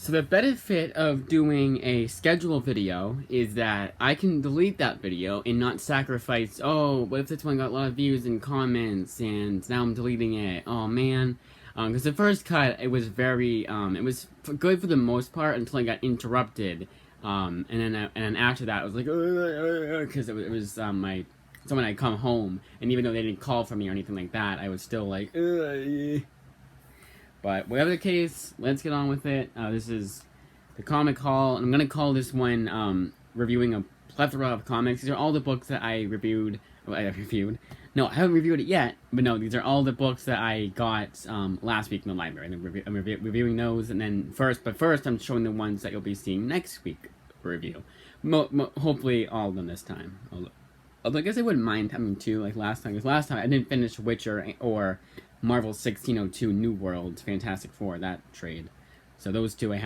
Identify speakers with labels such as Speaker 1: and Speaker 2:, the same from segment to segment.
Speaker 1: So the benefit of doing a scheduled video is that I can delete that video and not sacrifice, oh, what if this one got a lot of views and comments and now I'm deleting it, oh man. Because the first cut, it was very, it was good for the most part until I got interrupted. And then after that, I was like, because it was someone had come home, and even though they didn't call for me or anything like that, I was still like, But whatever the case, let's get on with it. This is the comic haul, and I'm gonna call this one reviewing a plethora of comics. These are all the books that I reviewed. Well, I reviewed. No, I haven't reviewed it yet, but no, these are all the books that I got last week in the library. And I'm reviewing those, and then first I'm showing the ones that you'll be seeing next week for review. Hopefully all of them this time. Although I guess I wouldn't mind having two like last time, because last time I didn't finish Witcher or Marvel 1602 New World Fantastic Four, that trade. So those two I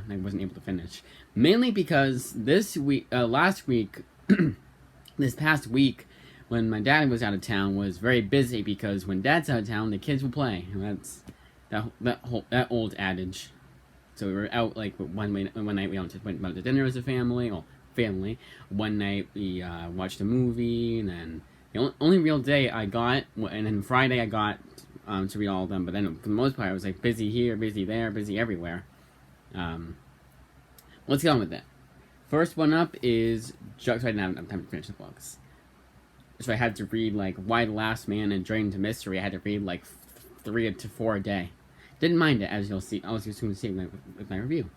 Speaker 1: wasn't able to finish. Mainly because this week, last week, this past week, when my dad was out of town, was very busy because when dad's out of town, the kids will play. That's that old adage. So we were out like one night we went out to dinner as a family. One night we watched a movie, and then the only real day I got, and then Friday I got to read all of them. But then for the most part, I was like busy here, busy there, busy everywhere. Let's get on with it. First one up is so I didn't have enough time to finish the books. So I had to read like Why the Last Man and Drain to Mystery. I had to read like 3 to 4 a day. Didn't mind it, as you'll see. I'll soon see with my review.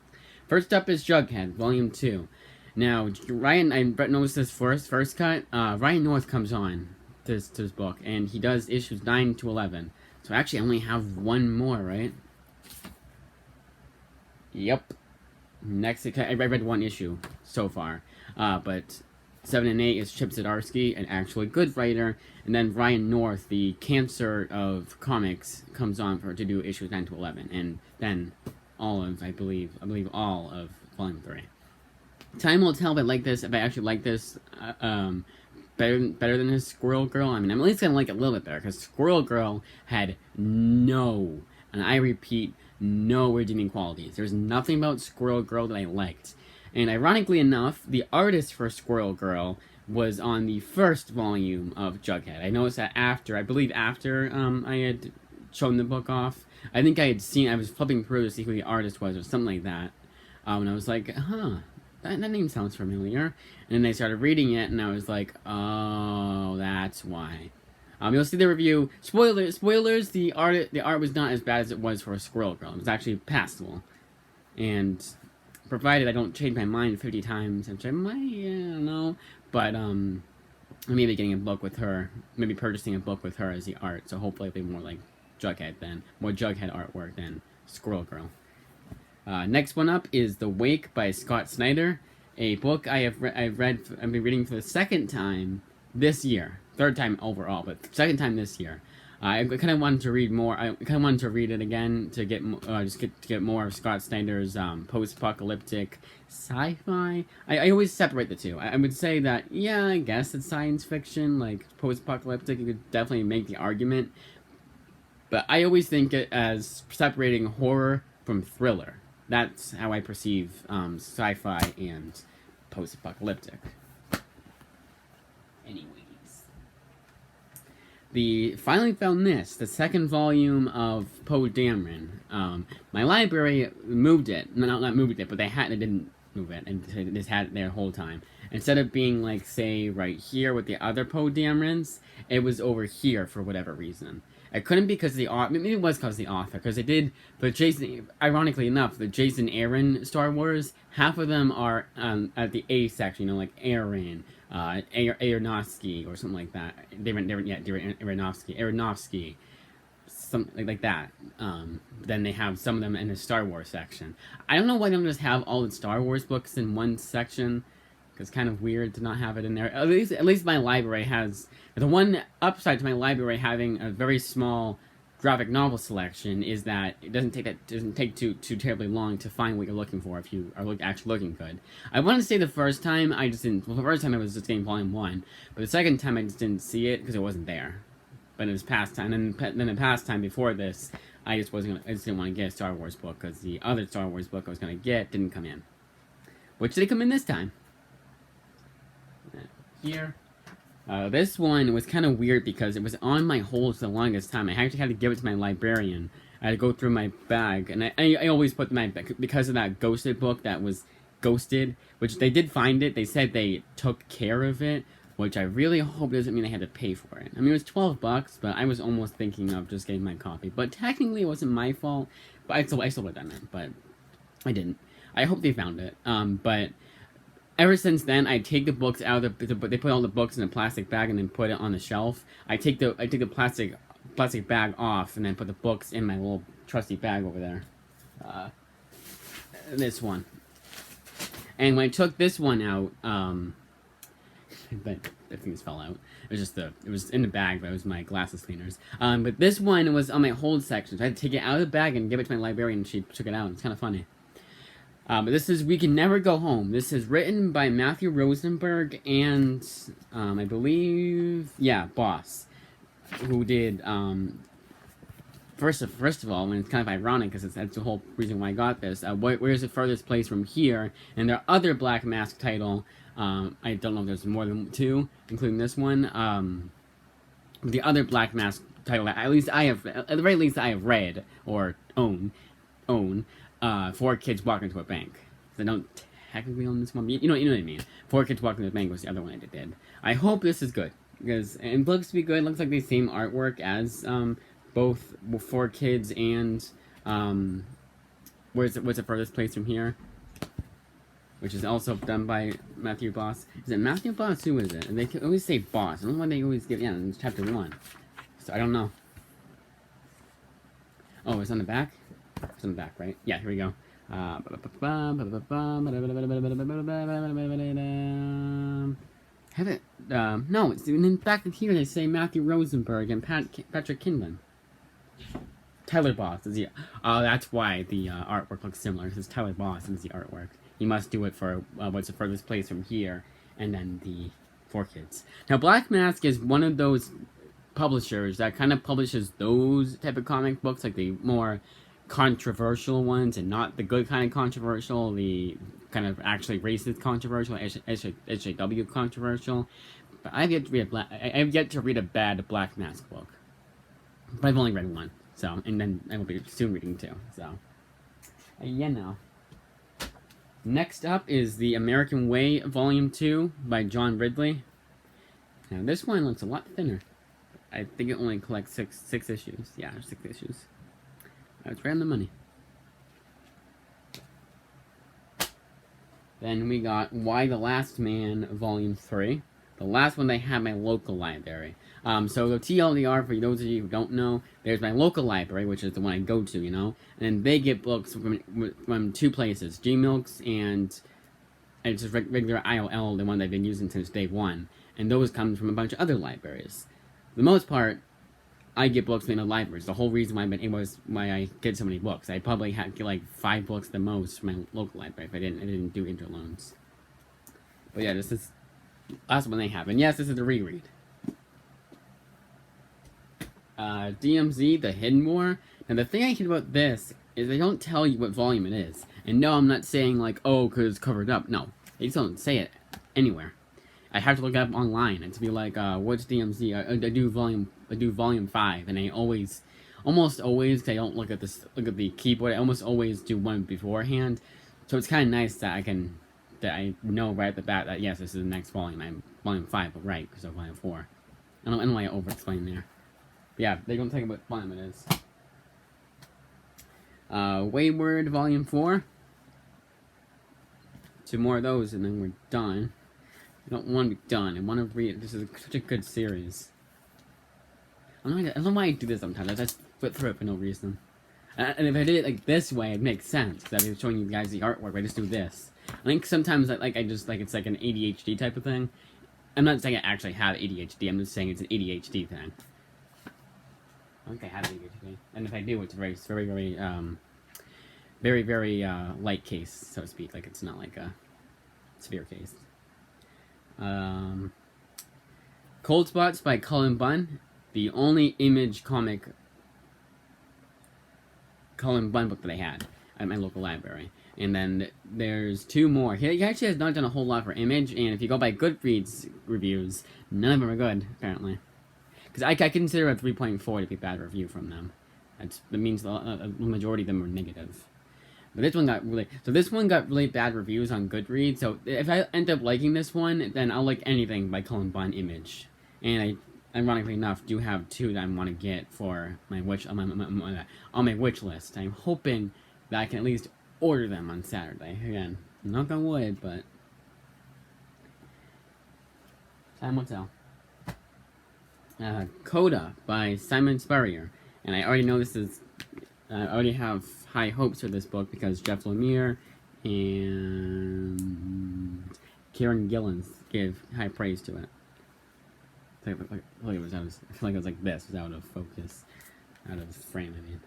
Speaker 1: First up is Jughead Volume 2. Now, Ryan, I noticed this first cut. Ryan North comes on to this book, and he does issues 9 to 11. So actually, I only have one more, right? Yep. Next, I read one issue so far, but 7 and 8 is Chip Zdarsky, an actually good writer, and then Ryan North, the cancer of comics, comes on to do issues 9 to 11, and then all of, I believe all of Volume 3. Time will tell if I actually like this better than his Squirrel Girl. I mean, I'm at least gonna like it a little bit better, because Squirrel Girl had no, and I repeat, no redeeming qualities. There's nothing about Squirrel Girl that I liked. And ironically enough, the artist for Squirrel Girl was on the first volume of Jughead. I noticed that after I had shown the book off, I think I was flipping through to see who the artist was or something like that. And I was like, that name sounds familiar. And then I started reading it, and I was like, oh, that's why. You'll see the review. Spoilers, the art was not as bad as it was for a Squirrel Girl. It was actually passable. And provided I don't change my mind 50 times, which I might, I don't know. But, maybe getting a book with her, maybe purchasing a book with her as the art. So hopefully it'll be more like Jughead more Jughead artwork than Squirrel Girl. Next one up is The Wake by Scott Snyder, a book I've been reading for the second time this year. Third time overall, but second time this year. I kind of wanted to read more. I kind of wanted to read it again to get more of Scott Snyder's post-apocalyptic sci-fi. I always separate the two. I would say that, yeah, I guess it's science fiction, like post-apocalyptic. You could definitely make the argument, but I always think it as separating horror from thriller. That's how I perceive sci-fi and post-apocalyptic. Anyways. Finally found this, the second volume of Poe Dameron. My library moved it. Not moved it, but they didn't move it, and they just had it there the whole time. Instead of being, like, say, right here with the other Poe Damerons, it was over here for whatever reason. It couldn't be because of the author. Maybe it was because of the author, because they did. But ironically enough, the Jason Aaron Star Wars, half of them are at the A section, like Aaron, Aronofsky, or something like that. Aronofsky, something like that. Then they have some of them in the Star Wars section. I don't know why they don't just have all the Star Wars books in one section. It's kind of weird to not have it in there. At least my library has. The one upside to my library having a very small graphic novel selection is that it doesn't take too terribly long to find what you're looking for if you are actually looking good. I want to say the first time I just didn't. Well, the first time I was just getting Volume 1, but the second time I just didn't see it because it wasn't there. But it was past time, and then the past time before this, I just didn't want to get a Star Wars book because the other Star Wars book I was gonna get didn't come in. Which did it come in this time? Here. This one was kind of weird because it was on my hold for the longest time. I actually had to give it to my librarian. I had to go through my bag, and I always put my bag because of that ghosted book that was ghosted, which they did find it. They said they took care of it, which I really hope doesn't mean I had to pay for it. I mean, it was $12, but I was almost thinking of just getting my copy. But technically, it wasn't my fault. But I still would have done it, but I didn't. I hope they found it. But ever since then, I take the books out of the. They put all the books in a plastic bag and then put it on the shelf. I take the plastic bag off and then put the books in my little trusty bag over there. This one. And when I took this one out, but the things fell out. It was in the bag, but it was my glasses cleaners. But this one was on my hold section, so I had to take it out of the bag and give it to my librarian, and she took it out. It's kind of funny. But this is We Can Never Go Home. This is written by Matthew Rosenberg and, I believe, Boss, who did, First of all, and it's kind of ironic because that's the whole reason why I got this. Where's the furthest place from here? And their other Black Mask title, I don't know if there's more than two, including this one. The other Black Mask title, at the very least I have read or own, 4 Kids Walk Into a Bank. So I don't technically own this one, but you know what I mean. 4 Kids Walk Into a Bank was the other one I did. I hope this is good because it looks to be good. It looks like the same artwork as both 4 Kids and what's the furthest place from here, which is also done by Matthew Boss. Is it Matthew Boss? Who is it? And they always say Boss. I don't know why they always give in chapter 1. So I don't know. Oh, it's on the back. It's on the back, right? Yeah. Here we go. Have it? No. It's in back here. They say Matthew Rosenberg and Patrick Kinlan. Tyler Boss is the. Oh, that's why the artwork looks similar. Because Tyler Boss is the artwork. You must do it for what's the furthest place from here, and then the 4 Kids. Now, Black Mask is one of those publishers that kind of publishes those type of comic books, like the more controversial ones, and not the good kind of controversial, the kind of actually racist controversial, SJW controversial. But I've yet to read a bad Black Mask book. But I've only read one, so, and then I will be soon reading 2, so. No. Next up is The American Way, Volume 2 by John Ridley. Now, this one looks a lot thinner. I think it only collects six issues. Yeah, 6 issues. It's right on the money. Then we got Why the Last Man, Volume 3. The last one they had my local library. So the TLDR, for those of you who don't know, there's my local library, which is the one I go to, and they get books from 2 places, G-Milks and it's just regular IOL, the one they've been using since day 1, and those come from a bunch of other libraries. For the most part, I get books from the libraries. The whole reason why I get so many books. I probably get like 5 books the most from my local library if I didn't do interloans. But yeah, this is the last one they have, and yes, this is a reread. Dmz the Hidden War. Now the thing I hate about this is they don't tell you what volume it is. And no, I'm not saying like, oh, because it's covered up. No, they just don't say it anywhere. I have to look it up online and to be like, what's DMZ? I do volume 5, and I almost always, cause I don't look at the keyboard. I almost always do one beforehand. So it's kind of nice that I know right at the bat that yes, this is the next volume. I'm volume 5, but right, because of volume 4. I don't know why I over-explain there. But yeah, they don't tell you what volume it is. Wayward, Volume 4. 2 more of those, and then we're done. I don't want to be done. I want to read. This is such a good series. I don't know why I do this sometimes. I just flip through it for no reason. And if I did it like this way, it makes sense. Because I'd be showing you guys the artwork. I just do this. I think sometimes it's like an ADHD type of thing. I'm not saying I actually have ADHD. I'm just saying it's an ADHD thing. I think I have ADHD. And if I do, it's very, very light case, so to speak. Like, it's not like a severe case. Cold Spots by Cullen Bunn. The only Image comic Cullen Bunn book that I had at my local library. And then there's 2 more. He actually has not done a whole lot for Image, and if you go by Goodreads reviews, none of them are good, apparently. Because I consider a 3.4 to be a bad review from them. That means the majority of them are negative. But this one got really bad reviews on Goodreads, so if I end up liking this one, then I'll like anything by Cullen Bunn Image. And I, ironically enough, do have 2 that I want to get for my on my wish list. I'm hoping that I can at least order them on Saturday. Again, knock on wood, but time will tell. Coda by Simon Spurrier, and I already know this is. I already have high hopes for this book because Jeff Lemire and Kieran Gillen's gave high praise to it. I feel like it was like this. It was out of focus, out of frame. I mean.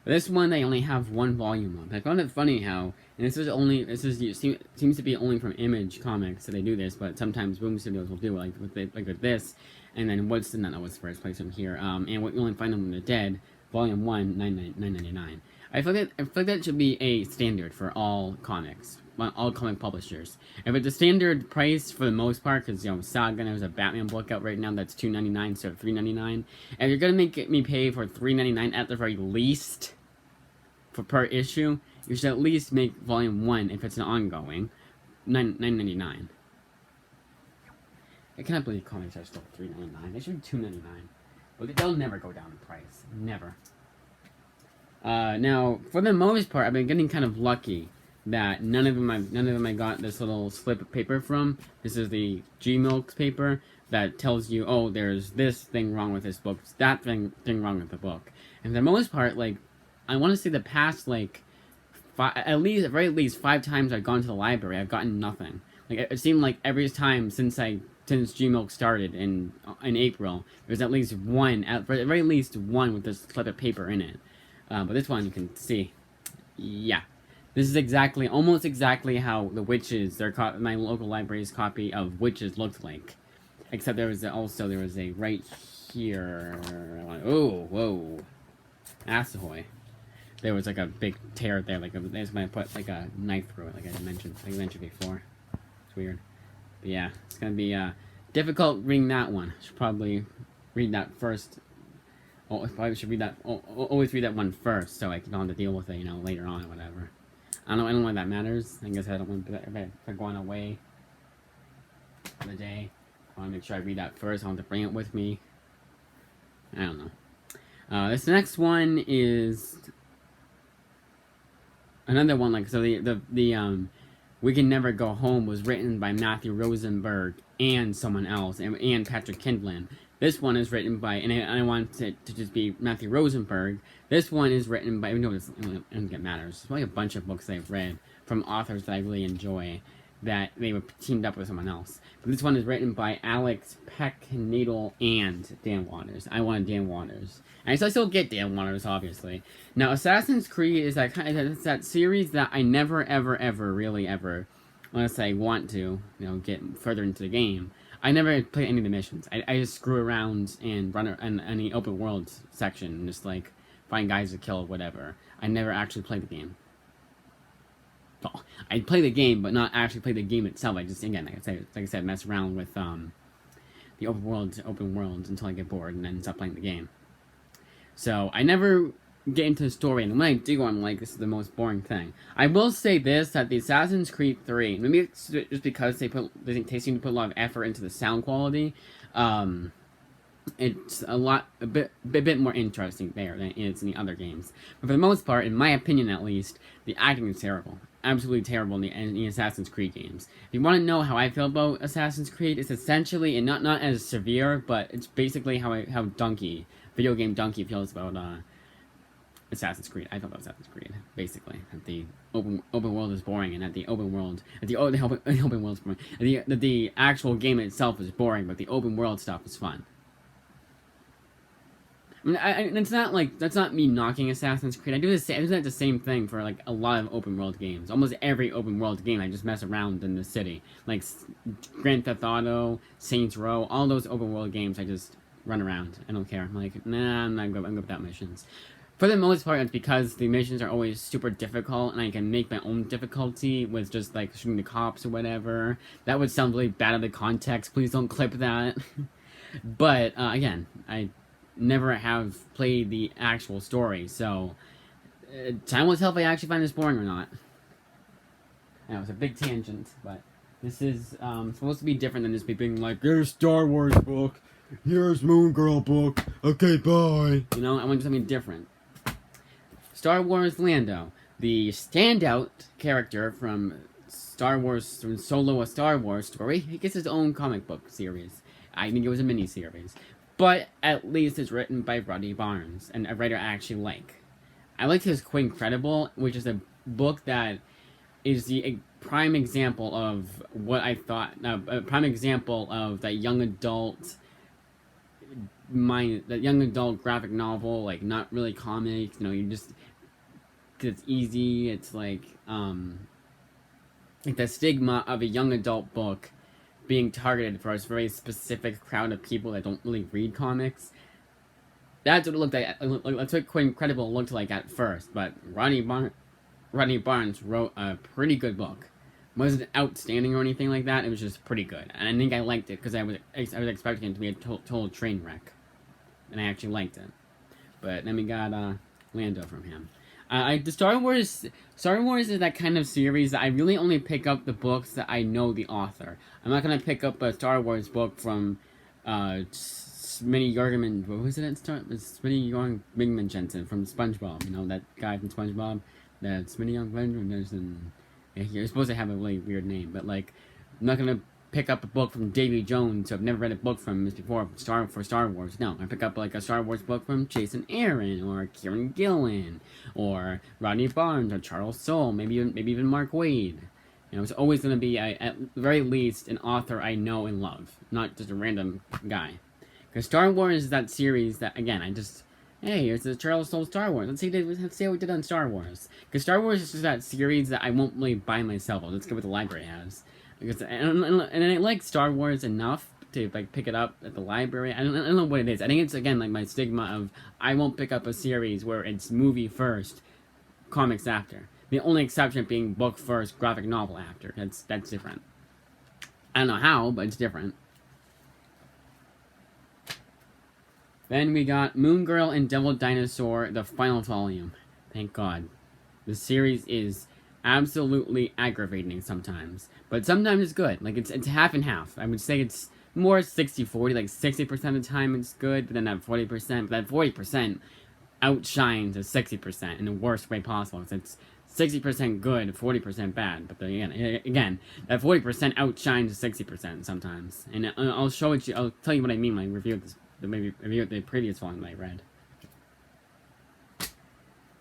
Speaker 1: But this one they only have 1 volume of. I found it funny how, and seems to be only from Image Comics that they do this, but sometimes Boom Studios will do it, like with this, and then Woodson, that was first place from here, and what you only find them when they're dead, Volume 1, $9.99. I feel like that should be a standard for all comics, all comic publishers. If it's a standard price for the most part, because Saga, there's a Batman book out right now that's $2.99 instead of $3.99. And you're gonna make me pay for $3.99 at the very least for per issue, you should at least make Volume 1 if it's an ongoing $9.99. I cannot believe comics are still $3.99. They should be $2.99, but they'll never go down in price. Never. Now, for the most part, I've been getting kind of lucky that none of them I got this little slip of paper from. This is the G-Milk paper that tells you, oh, there's this thing wrong with this book, that thing wrong with the book. And for the most part, like, I want to say the past, like, at least 5 times I've gone to the library, I've gotten nothing. Like, it seemed like every time since G-Milk started in April, there's at least one, at very least one with this slip of paper in it. But this one you can see, yeah. This is almost exactly how the Witches, my local library's copy of Witches looked like. Except there was a right here, oh, whoa, Assahoy. There was like a big tear there, there's when I put like a knife through it, like I mentioned before. It's weird. But yeah, it's gonna be difficult reading that one. I should probably read that first. Oh, I probably should read that. Always read that one first, so I can have to deal with it, later on or whatever. I don't know why that matters. I guess I don't want to. If I'm going away for the day, I want to make sure I read that first. I want to bring it with me. I don't know. This next one is another one. The We Can Never Go Home was written by Matthew Rosenberg and someone else, and Patrick Kindlin. This one is written by, and I want it to just be Matthew Rosenberg. This one is written by, it doesn't matter. It's like a bunch of books I've read from authors that I really enjoy that they were teamed up with someone else. But this one is written by Alex Pecknadel and Dan Waters. I wanted Dan Waters. And I still get Dan Waters, obviously. Now, Assassin's Creed is that series that I never, ever, really ever, unless I want to, get further into the game, I never play any of the missions. I just screw around and run in the open world section and just find guys to kill or whatever. I never actually play the game. Well, I play the game, but not actually play the game itself. I just, again, like I said, mess around with the open world until I get bored and then stop playing the game. So I never get into the story, and when I do, I'm like, this is the most boring thing. I will say this, that the Assassin's Creed 3, maybe it's just because they seem to put a lot of effort into the sound quality, it's a bit more interesting there than it is in the other games. But for the most part, in my opinion at least, the acting is terrible. Absolutely terrible in the Assassin's Creed games. If you want to know how I feel about Assassin's Creed, it's essentially, and not as severe, but it's basically how video game Donkey feels about Assassin's Creed. I feel about Assassin's Creed, basically. That the open world is boring, and that the open world is boring. The actual game itself is boring, but the open world stuff is fun. I mean, it's not that's not me knocking Assassin's Creed. I do the same thing for a lot of open world games. Almost every open world game, I just mess around in the city. Like Grand Theft Auto, Saints Row, all those open world games, I just run around. I don't care. I'm like, nah, I'm good without missions. For the most part, it's because the missions are always super difficult, and I can make my own difficulty with just, like, shooting the cops or whatever. That would sound really bad out of the context. Please don't clip that. But, again, I never have played the actual story, so time will tell if I actually find this boring or not. I know, it's a big tangent, but this is supposed to be different than just being like, here's Star Wars book, here's Moon Girl book, okay, bye. You know, I want something different. Star Wars Lando, the standout character from Solo: A Star Wars Story. He gets his own comic book series. I think it was a mini-series. But at least it's written by Rodney Barnes, and a writer I actually like. I liked his Quincredible, which is a book that is the prime example of what I thought, a prime example of that young adult graphic novel, like, not really comics, you know, you just, it's easy, it's like the stigma of a young adult book being targeted for a very specific crowd of people that don't really read comics. That's what it looked like. That's what Quincredible looked like at first, but Rodney Barnes wrote a pretty good book. It wasn't outstanding or anything like that, it was just pretty good. And I think I liked it, because I was expecting it to be a total train wreck. And I actually liked it. But then we got Lando from him. The Star Wars is that kind of series that I really only pick up the books that I know the author. I'm not going to pick up a Star Wars book from Smitty Yorgman. What was it at start? It was Smitty Yorgman Jensen from SpongeBob. You know, that guy from SpongeBob? That Smitty Yorgman Jensen. Yeah, you're supposed to have a really weird name, but, like, I'm not going to pick up a book from Davy Jones, who I've never read a book from before for Star Wars. No, I pick up, like, a Star Wars book from Jason Aaron, or Kieran Gillen, or Rodney Barnes, or Charles Soule, maybe even Mark Waid. You know, it's always going to be, at the very least, an author I know and love, not just a random guy. Because Star Wars is that series that, again, hey, here's the Charles Soule Star Wars. Let's see what we did on Star Wars. Because Star Wars is just that series that I won't really buy myself. I'll just get what the library has. Because, and I like Star Wars enough to, like, pick it up at the library. I don't know what it is. I think it's, again, like, my stigma of I won't pick up a series where it's movie first, comics after. The only exception being book first, graphic novel after. That's different. I don't know how, but it's different. Then we got Moon Girl and Devil Dinosaur, the final volume. Thank God. The series is absolutely aggravating sometimes. But sometimes it's good. Like, it's half and half. I would say it's more 60-40. Like, 60% of the time it's good, but then that 40%. But that 40% outshines the 60% in the worst way possible. It's 60% good, 40% bad. But again, that 40% outshines the 60% sometimes. And I'll show it to you. I'll tell you what I mean when I review this. Maybe the previous one I read.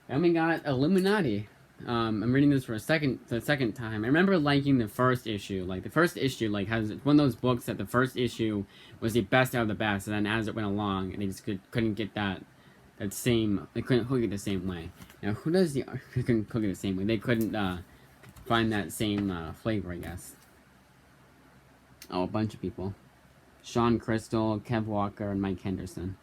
Speaker 1: Then we got Illuminati. I'm reading this for the second time. I remember liking the first issue. Like, the first issue, like, it's one of those books that the first issue was the best out of the best, and then as it went along, and they just couldn't get that same. They couldn't hook it the same way. Now, who does the art? They couldn't hook it the same way. They couldn't find that same flavor, I guess. Oh, a bunch of people. Sean Crystal, Kev Walker, and Mike Henderson.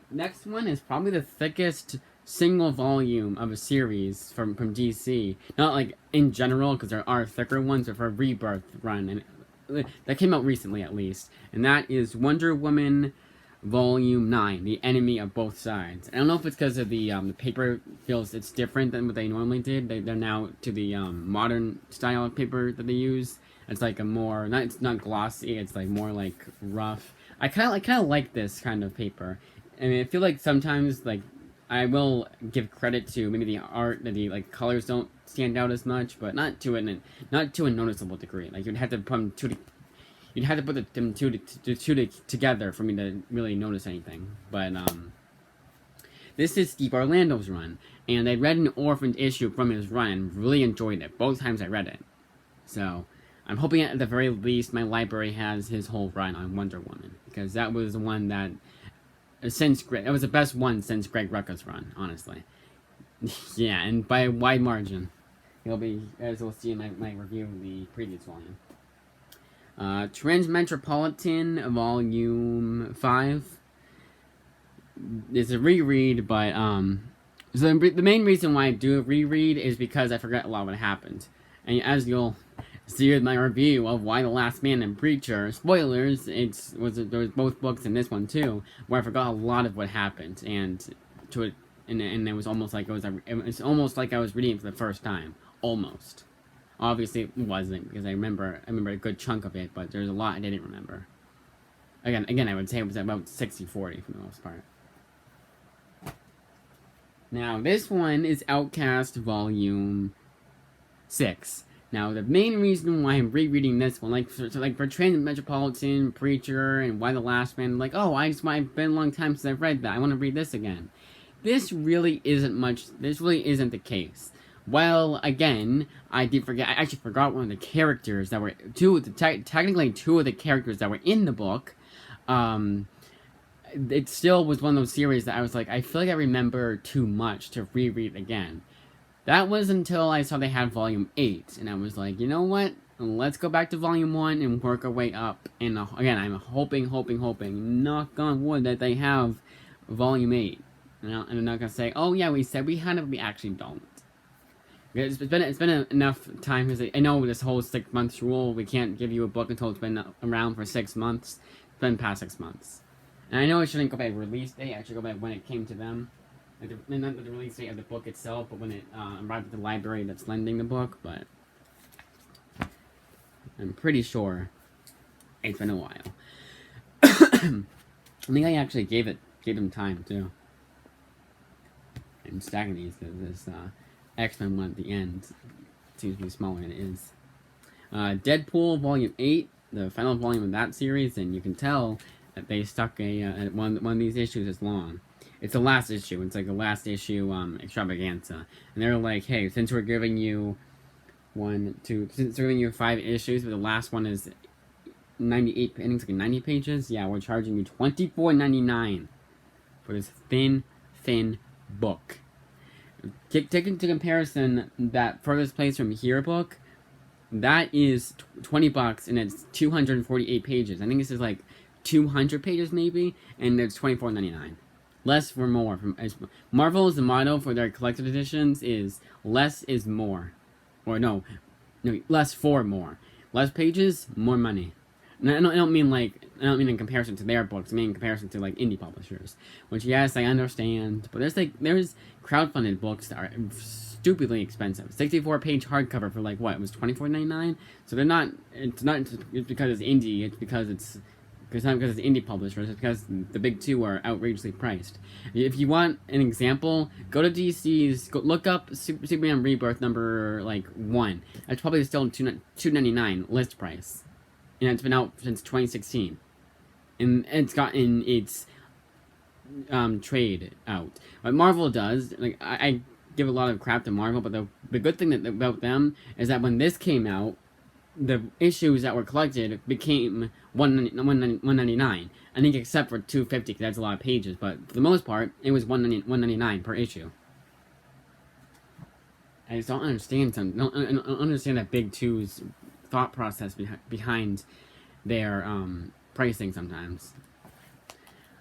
Speaker 1: Next one is probably the thickest single volume of a series from DC. Not like in general, because there are thicker ones, but for a Rebirth run, and that came out recently at least. And that is Wonder Woman Volume 9, The Enemy of Both Sides. I don't know if it's because of the paper feels it's different than what they normally did. They're now to the modern style of paper that they use. It's like a more, it's not glossy, it's like more like rough. I kind of like this kind of paper. I mean, I feel like sometimes, like, I will give credit to maybe the art, that the, like, colors don't stand out as much, but not to a noticeable degree. Like, you'd have to put them two together for me to really notice anything. But this is Steve Orlando's run, and I read an orphaned issue from his run and really enjoyed it both times I read it. So I'm hoping at the very least my library has his whole run on Wonder Woman, because that was the one that it was the best one since Greg Rucka's run, honestly. Yeah, and by a wide margin. He'll be, as we'll see in my review of the previous volume. Transmetropolitan Volume 5 is a reread, but so the main reason why I do a reread is because I forgot a lot of what happened. And as you'll see in my review of Why the Last Man and Preacher, spoilers, there was both books in this one too, where I forgot a lot of what happened, and it was almost like it's almost like I was reading it for the first time, almost. Obviously, it wasn't, because I remember a good chunk of it, but there's a lot I didn't remember. Again, I would say it was about 60-40 for the most part. Now, this one is Outcast Volume 6. Now, the main reason why I'm rereading this one, like for Transmetropolitan, Preacher, and Why the Last Man, like, oh, it's been a long time since I've read that, I want to read this again. This really isn't the case. Well, again, I actually forgot one of the characters that were, technically two of the characters that were in the book. It still was one of those series that I was like, I feel like I remember too much to reread again. That was until I saw they had Volume 8, and I was like, you know what? Let's go back to Volume 1 and work our way up. And again, I'm hoping, knock on wood, that they have Volume 8. And I'm not gonna say, oh yeah, we said we had it, but we actually don't. It's been enough time, because I know this whole 6 months rule, we can't give you a book until it's been around for 6 months. It's been past 6 months. And I know I shouldn't go by release date, I should go by when it came to them. Like not the release date of the book itself, but when it arrived at the library that's lending the book, but I'm pretty sure it's been a while. I think I actually gave them time, too. I'm stacking these, because this X-Men one at the end seems to be smaller than it is. Deadpool Volume 8, the final volume of that series, and you can tell that they stuck one of these issues is long. It's the last issue. It's like a last issue extravaganza. And they're like, hey, since we're giving you 5 issues, but the last one is 98, I think it's like 90 pages, yeah, we're charging you $24.99 for this thin book. Take into comparison that Furthest Place from Here book, that is $20 and it's 248 pages. I think this is like 200 pages maybe, and it's $24.99. Less for more. Marvel's motto for their collected editions is less is more. Or no, less for more. Less pages, more money. And I don't mean in comparison to their books. I mean in comparison to like indie publishers. Which, yes, I understand, but there's crowdfunded books that are stupidly expensive. 64-page hardcover for like what? It was $24.99. So they're not. It's not just because it's indie. It's because it's not because it's indie publishers. It's because the big two are outrageously priced. If you want an example, go to DC's. Look up Superman Rebirth number 1. That's probably still $2.99 list price. And it's been out since 2016. And it's gotten its trade out. What Marvel does, I give a lot of crap to Marvel, but the good thing about them is that when this came out, the issues that were collected became $1.99. I think except for $2.50, because that's a lot of pages, but for the most part, it was $1.99 per issue. I just don't understand I don't understand that Big Two's thought process behind their pricing sometimes.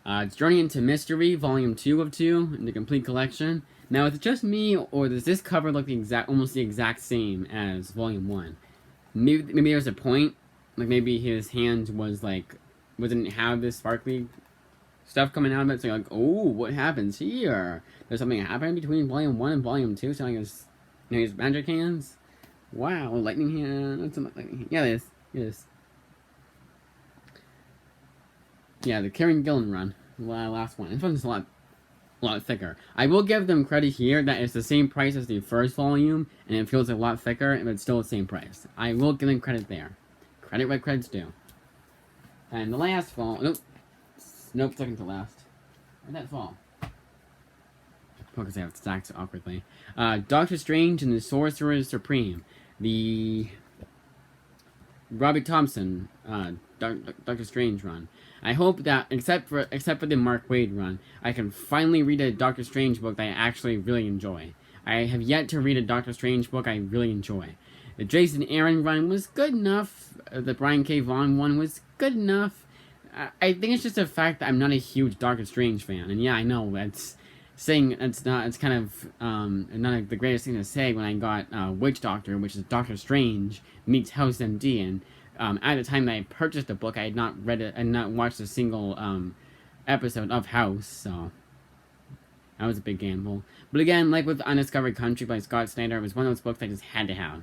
Speaker 1: It's Journey into Mystery, Volume 2 of 2, in the complete collection. Now, is it just me, or does this cover look almost the exact same as Volume 1? Maybe there's a point, maybe his hand didn't have this sparkly stuff coming out of it, so you're like, oh, what happens here? There's something happening between Volume 1 and Volume 2, so his magic hands? Wow, lightning hand. What's lightning hand? Yeah, it is. Yeah, the Karen Gillan run. Last one. This one's a lot thicker. I will give them credit here that it's the same price as the first volume, and it feels a lot thicker, but it's still the same price. I will give them credit there. Credit where credit's due. And the last volume... Nope, second to last. Where'd that fall? Because I have stacked awkwardly. Doctor Strange and the Sorcerer Supreme. The Robbie Thompson Doctor Strange run. I hope that, except for the Mark Waid run, I can finally read a Doctor Strange book that I actually really enjoy. I have yet to read a Doctor Strange book I really enjoy. The Jason Aaron run was good enough. The Brian K. Vaughan one was good enough. I think it's just a fact that I'm not a huge Doctor Strange fan, and yeah, I know that's saying it's not. It's kind of not the greatest thing to say when I got Witch Doctor, which is Doctor Strange meets House MD, and at the time that I purchased the book, I had not read it and not watched a single episode of House, so that was a big gamble. But again, like with Undiscovered Country by Scott Snyder, it was one of those books I just had to have.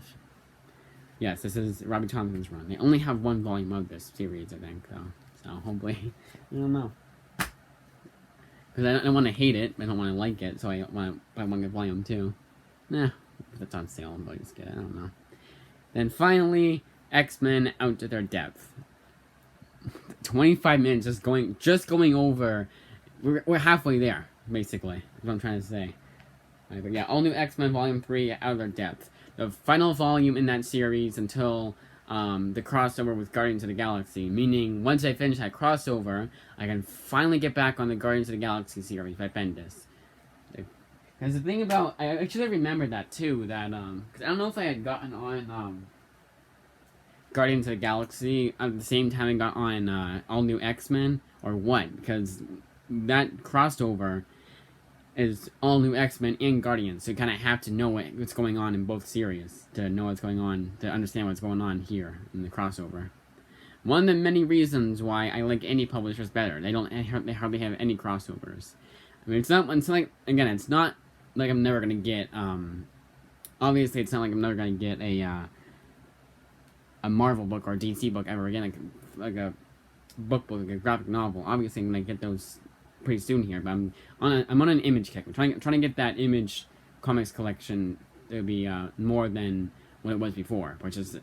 Speaker 1: Yes, this is Robbie Thompson's run. They only have one volume of this series, I think, though. So, hopefully, I don't know. Because I don't want to hate it, I don't want to like it, so I want to get Volume 2. Nah, if it's on sale, I'll just get it, I don't know. Then finally, X-Men Out to Their Depth. 25 minutes just going over, we're halfway there, basically, is what I'm trying to say. Right, but yeah, all new X-Men Volume 3, Out of Their Depth. The final volume in that series until the crossover with Guardians of the Galaxy, meaning once I finish that crossover, I can finally get back on the Guardians of the Galaxy series by Bendis. Because the thing about, I actually remember that too, that, because I don't know if I had gotten on Guardians of the Galaxy at the same time I got on All New X-Men, or what, because that crossover is All New X-Men and Guardians, so you kind of have to know what's going on in both series to know what's going on, to understand what's going on here in the crossover. One of the many reasons why I like indie publishers better. They hardly have any crossovers. I mean, it's not like I'm never gonna get, obviously it's not like I'm never gonna get a Marvel book or a DC book ever again, like a book, like a graphic novel. Obviously I'm gonna get those pretty soon here, but I'm on an Image kick. I'm trying to get that Image comics collection to be more than what it was before, which is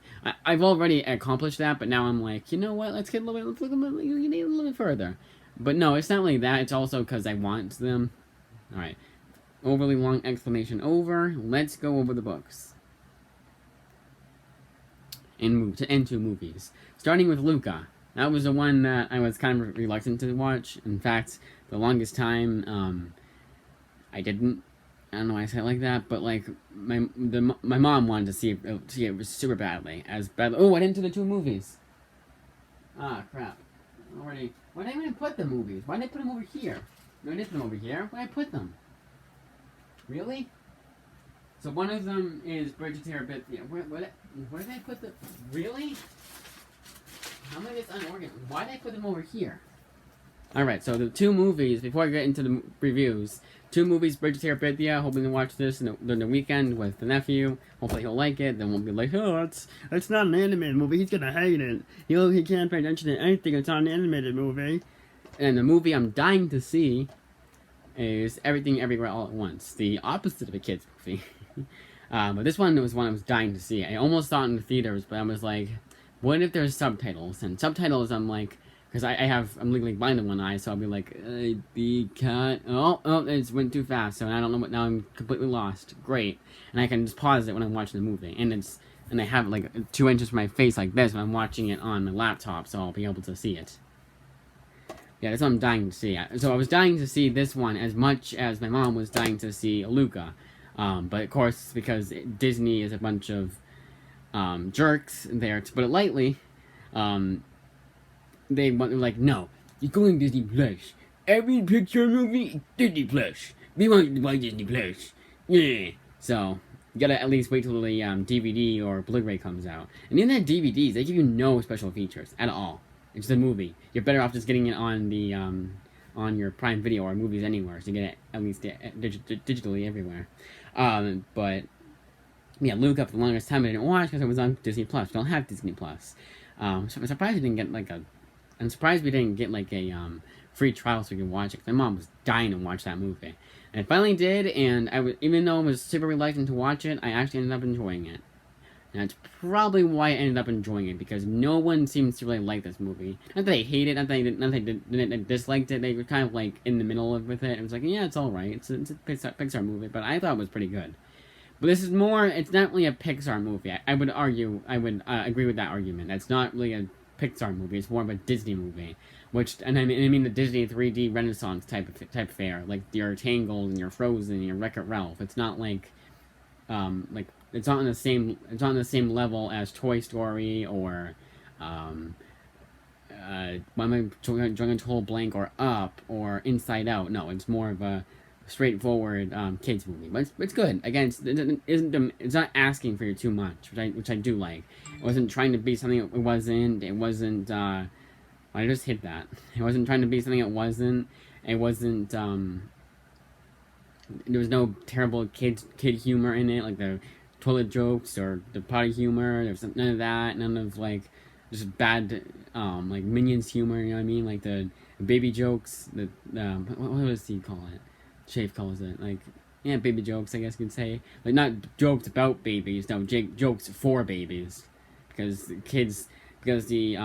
Speaker 1: I've already accomplished that, but now I'm like, you know what? Let's look a little bit further. But no, it's not only that. It's also because I want them. All right, overly long explanation over. Let's go over the books and move to into movies. Starting with Luca. That was the one that I was kind of reluctant to watch. In fact, the longest time, I didn't. I don't know why I say it like that, but like my mom wanted to see it super badly, as bad. Oh, I didn't do the 2 movies. Ah, crap. Already. Why did I even put the movies? Why did I put them over here? No, I didn't put them over here. Why did I put them? Really? So one of them is Bridge to Terabithia. Where did I put the? Really? How am I this unorganized? Why did I put them over here? Alright, so the 2 movies, before I get into the reviews, 2 movies, Bridge to Terabithia, hoping to watch this during the weekend with the nephew. Hopefully he'll like it, then we'll be like, oh, it's not an animated movie, he's gonna hate it. He can't pay attention to anything, it's not an animated movie. And the movie I'm dying to see is Everything Everywhere All at Once, the opposite of a kid's movie. But this one was one I was dying to see. I almost saw it in the theaters, but I was like, what if there's subtitles? And subtitles, I'm like, because I'm legally blind in one eye, so I'll be like, the cat, oh, it went too fast, so I don't know what, now I'm completely lost. Great. And I can just pause it when I'm watching the movie. And I have it like 2 inches from my face like this when I'm watching it on my laptop, so I'll be able to see it. Yeah, that's what I'm dying to see. So I was dying to see this one as much as my mom was dying to see Luca. But of course, because Disney is a bunch of jerks there, to put it lightly, they were like, no, you're going Disney Plus. Every Pixar movie, Disney Plus. We want you to buy Disney Plus. Yeah. So, you gotta at least wait till the DVD or Blu-ray comes out. And in that DVDs, they give you no special features at all. It's the movie. You're better off just getting it on the on your Prime Video or Movies Anywhere, so you get it at least digitally everywhere. But yeah, Luca for the longest time I didn't watch because it was on Disney Plus. We don't have Disney Plus. So I'm surprised we didn't get a free trial so we could watch it. Cause my mom was dying to watch that movie, and I finally did. And even though I was super reluctant to watch it, I actually ended up enjoying it. And that's probably why I ended up enjoying it, because no one seems to really like this movie. Not that they hate it, not that they disliked it. They were kind of like in the middle with it. It was like, yeah, it's all right. It's a Pixar movie, but I thought it was pretty good. But this is more. It's not really a Pixar movie. I would agree with that argument. It's not really a Pixar movie. It's more of a Disney movie, I mean the Disney 3D Renaissance type fare, like your Tangled and your Frozen and your Wreck-It Ralph. It's not like like it's not on the same level as Toy Story or why am I drawing a total blank, or Up or Inside Out. No, it's more of a straightforward kids movie, but it's good. Again, it's not asking for you too much, which I do like. It wasn't trying to be something it wasn't. It wasn't. I just hit that. It wasn't trying to be something it wasn't. It wasn't. There was no terrible kid humor in it, like the toilet jokes or the potty humor. There was none of that. None of like just bad like Minions humor. You know what I mean? Like the baby jokes. The what does he call it? Chafe calls it, like, yeah, baby jokes, I guess you could say. Like, not jokes about babies, no, jokes for babies. Because the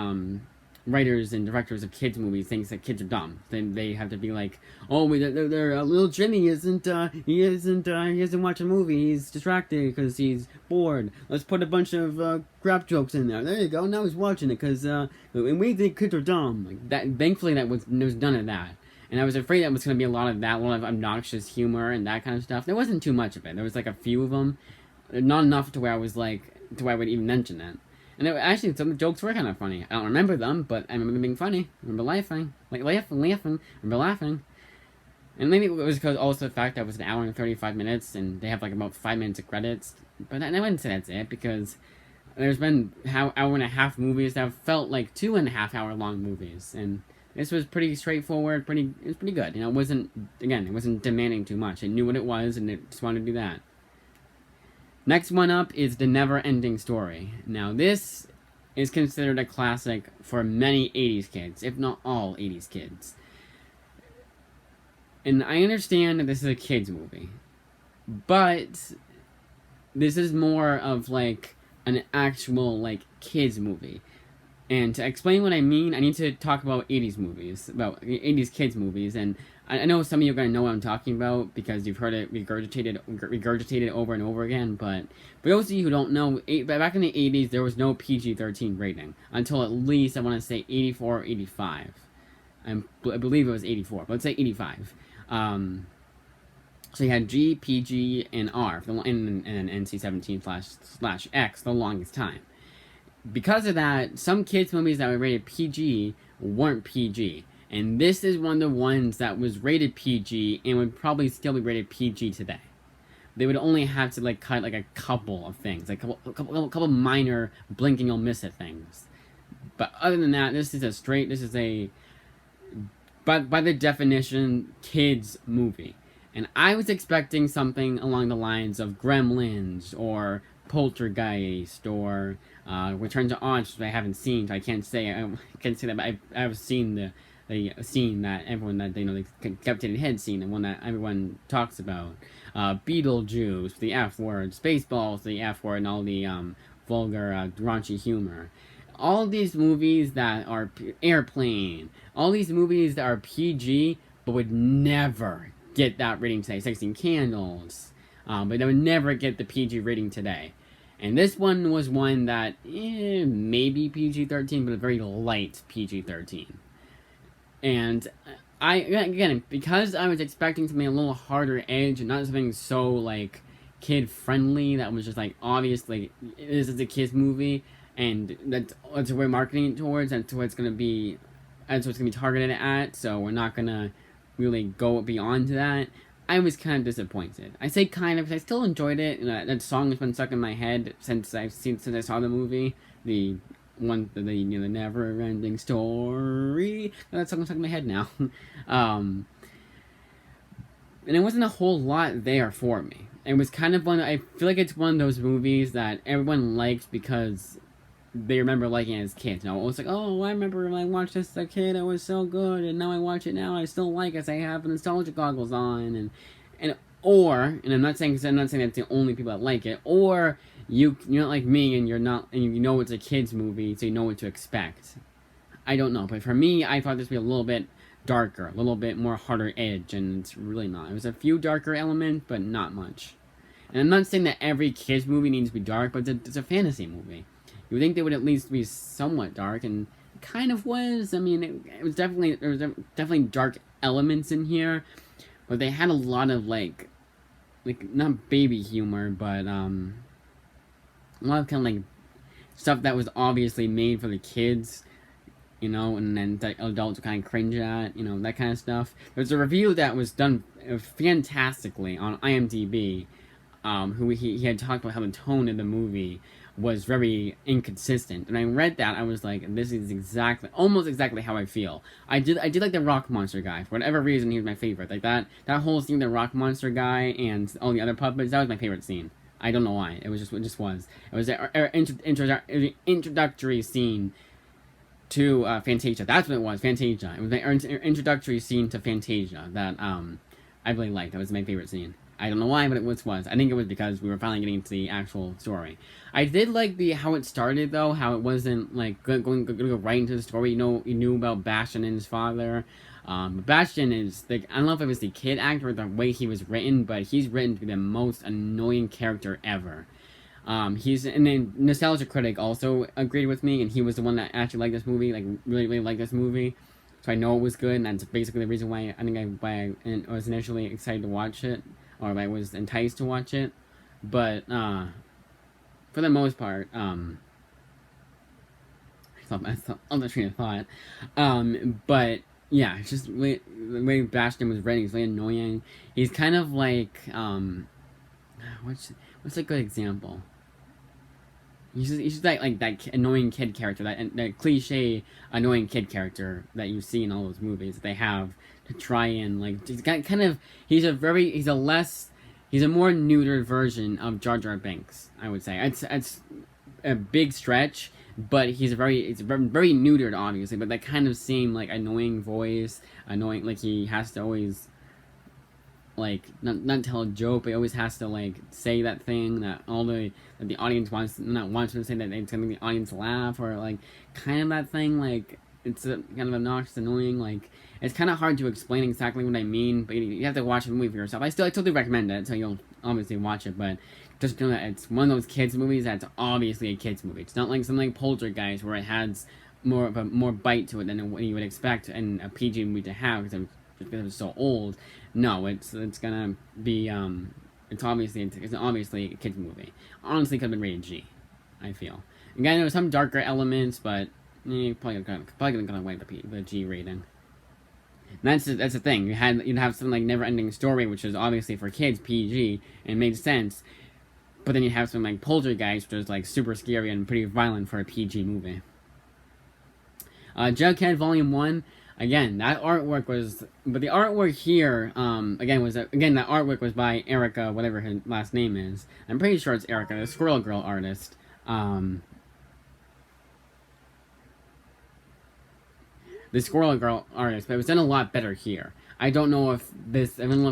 Speaker 1: writers and directors of kids movies thinks that kids are dumb. Then they have to be like, oh, little Jimmy he isn't watching a movie, he's distracted because he's bored. Let's put a bunch of crap jokes in there. There you go, now he's watching it because we think kids are dumb. Like that, thankfully there was none of that. And I was afraid that was going to be a lot of obnoxious humor and that kind of stuff. There wasn't too much of it. There was like a few of them. Not enough to where I was like, to where I would even mention it. And actually, some of the jokes were kind of funny. I don't remember them, but I remember them being funny. I remember laughing. Remember laughing. And maybe it was because also the fact that it was an hour and 35 minutes and they have like about 5 minutes of credits. But I wouldn't say that's it, because there's been hour and a half movies that have felt like 2.5 hour long movies. And this was pretty straightforward, it was pretty good. You know, it wasn't demanding too much. It knew what it was, and it just wanted to do that. Next one up is The Never Ending Story. Now, this is considered a classic for many 80s kids, if not all 80s kids. And I understand that this is a kids movie, but this is more of like an actual like kids movie. And to explain what I mean, I need to talk about 80s movies, about 80s kids movies. And I know some of you are going to know what I'm talking about because you've heard it regurgitated over and over again. But for those of you who don't know, back in the 80s, there was no PG-13 rating until at least, I want to say, 84 or 85. I believe it was 84, but let's say 85. So you had G, PG, and R, and NC-17/X the longest time. Because of that, some kids' movies that were rated PG weren't PG. And this is one of the ones that was rated PG and would probably still be rated PG today. They would only have to like cut like a couple of things, like a couple minor blinking you'll miss it things. But other than that, this is a by the definition, kids movie. And I was expecting something along the lines of Gremlins or Poltergeist or Return to Oz, which I haven't seen, so I can't say that, but I've seen the scene that everyone that the decapitated head scene, the one that everyone talks about. Beetlejuice, the F word, Spaceballs, the F word, and all the vulgar, raunchy humor. All these movies that are Airplane, all these movies that are PG, but would never get that rating today. 16 Candles, but they would never get the PG rating today. And this one was one that, maybe PG-13, but a very light PG-13. And again, because I was expecting something a little harder edge, and not something so, like, kid-friendly, that was just, like, obviously, this is a kid's movie, and that's what we're marketing it towards, that's what it's going to be targeted at, so we're not going to really go beyond that. I was kind of disappointed. I say kind of, because I still enjoyed it. That song has been stuck in my head since I saw the movie. The never-ending story. That song is stuck in my head now. And it wasn't a whole lot there for me. It was kind of I feel like it's one of those movies that everyone liked because they remember liking it as kids. You know, it was like, oh, I remember when I watched this as a kid, it was so good, and now I watch it now, I still like it, I have nostalgia goggles on, and I'm not saying that's the only people that like it, or you're not like me, and you know it's a kid's movie, so you know what to expect. I don't know, but for me, I thought this would be a little bit darker, a little bit more harder edge, and it's really not. It was a few darker elements, but not much. And I'm not saying that every kid's movie needs to be dark, but it's a fantasy movie. You would think they would at least be somewhat dark, and it kind of was. I mean, there was definitely dark elements in here, but they had a lot of like like not baby humor, but a lot of kind of like stuff that was obviously made for the kids, you know, and then the adults kind of cringe at, you know, that kind of stuff. There's a review that was done fantastically on IMDb, who he had talked about how the tone of the movie was very inconsistent. And I read that, I was like, this is almost exactly how I feel. I did like the rock monster guy. For whatever reason, he was my favorite. Like that whole scene, the rock monster guy and all the other puppets, that was my favorite scene. I don't know why. It just was. It was the introductory scene to Fantasia. That's what it was, Fantasia. It was the introductory scene to Fantasia that I really liked. That was my favorite scene. I don't know why, but it was. I think it was because we were finally getting into the actual story. I did like how it started, though, how it wasn't like going right into the story. You knew about Bastion and his father. Bastion is, like, I don't know if it was the kid actor or the way he was written, but he's written to be the most annoying character ever. And then Nostalgia Critic also agreed with me, and he was the one that actually liked this movie, like, really, really liked this movie. So I know it was good, and that's basically the reason why I was initially excited to watch it, or I was enticed to watch it. But, for the most part, I thought on the train of thought. But yeah, it's just the way Bastion was written, he's really annoying. He's kind of like, what's a good example? He's just like that annoying kid character, that cliche annoying kid character that you see in all those movies that they have to try and, like, he's a more neutered version of Jar Jar Binks, I would say. It's a big stretch, but it's very neutered, obviously, but that kind of same, like, annoying voice, like, he has to always, like, not tell a joke, but he always has to, like, say that thing that the audience wants to say, that it's gonna make the audience laugh, or, like, kind of that thing, like, it's kind of obnoxious, annoying, like, it's kind of hard to explain exactly what I mean, but you have to watch the movie for yourself. I still do recommend it, so you'll obviously watch it, but just know that it's one of those kids movies that's obviously a kids movie. It's not like something like Poltergeist, where it has more bite to it than what you would expect in a PG movie to have, because it was so old. No, it's gonna be it's obviously a kids movie. Honestly, could have been rated G, I feel. Again, there were some darker elements, but probably gonna wait the G rating. And that's the thing. You'd have something like Never Ending Story, which is obviously for kids, PG, and it made sense. But then you have something like Poltergeist, which is, like, super scary and pretty violent for a PG movie. Jughead Volume 1, again, that artwork was... But the artwork here, that artwork was by Erica, whatever her last name is. I'm pretty sure it's Erica, the Squirrel Girl artist. The Squirrel Girl artist, but it was done a lot better here. I don't know if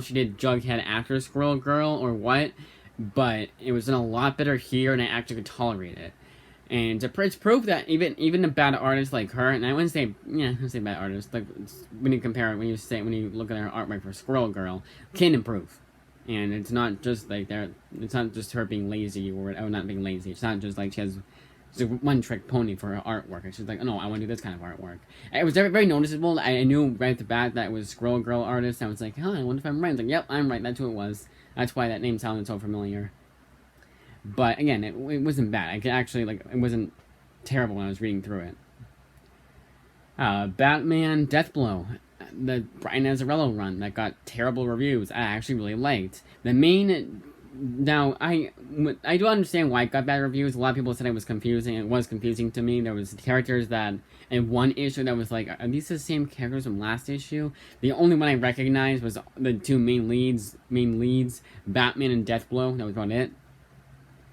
Speaker 1: she did Jughead after Squirrel Girl or what, but it was done a lot better here, and I actually could tolerate it. And it's proof that even a bad artist like her, and I wouldn't say bad artist, like, when you look at her artwork for Squirrel Girl, can improve. And it's not just like it's not just her being lazy or not being lazy. It's not just like she has a one-trick pony for her artwork. It's just like, oh, no, I want to do this kind of artwork. It was very, very noticeable. I knew right at the bat that it was Squirrel Girl artist. I was like, I wonder if I'm right. I was like, yep, I'm right. That's who it was. That's why that name sounded so familiar. But again, it wasn't bad. I could actually, like, it wasn't terrible when I was reading through it. Batman Deathblow, the Brian Azzarello run that got terrible reviews. I actually really liked. Now, I do understand why it got bad reviews. A lot of people said it was confusing. It was confusing to me. There was characters that, in one issue, that was like, are these the same characters from last issue? The only one I recognized was the two main leads, Batman and Deathblow. That was about it.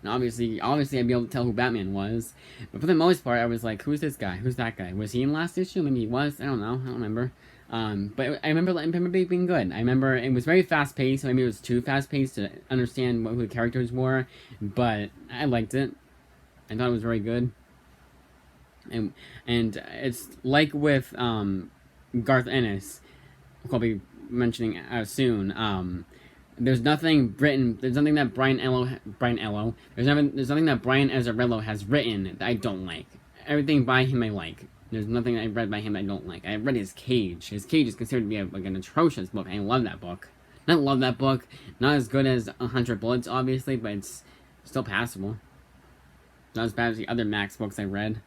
Speaker 1: And obviously I'd be able to tell who Batman was. But for the most part, I was like, who's this guy? Who's that guy? Was he in last issue? Maybe he was. I don't know. I don't remember. But I remember it being good. I remember it was very fast-paced. Maybe it was too fast-paced to understand who the characters were. But I liked it. I thought it was very good. And it's like with Garth Ennis, who I'll be mentioning soon. There's nothing that Brian Azzarello has written that I don't like. Everything by him I like. There's nothing I read by him I don't like. I read his Cage. His Cage is considered to be an atrocious book. I love that book. I love that book. Not as good as 100 Bullets, obviously, but it's still passable. Not as bad as the other Max books I read.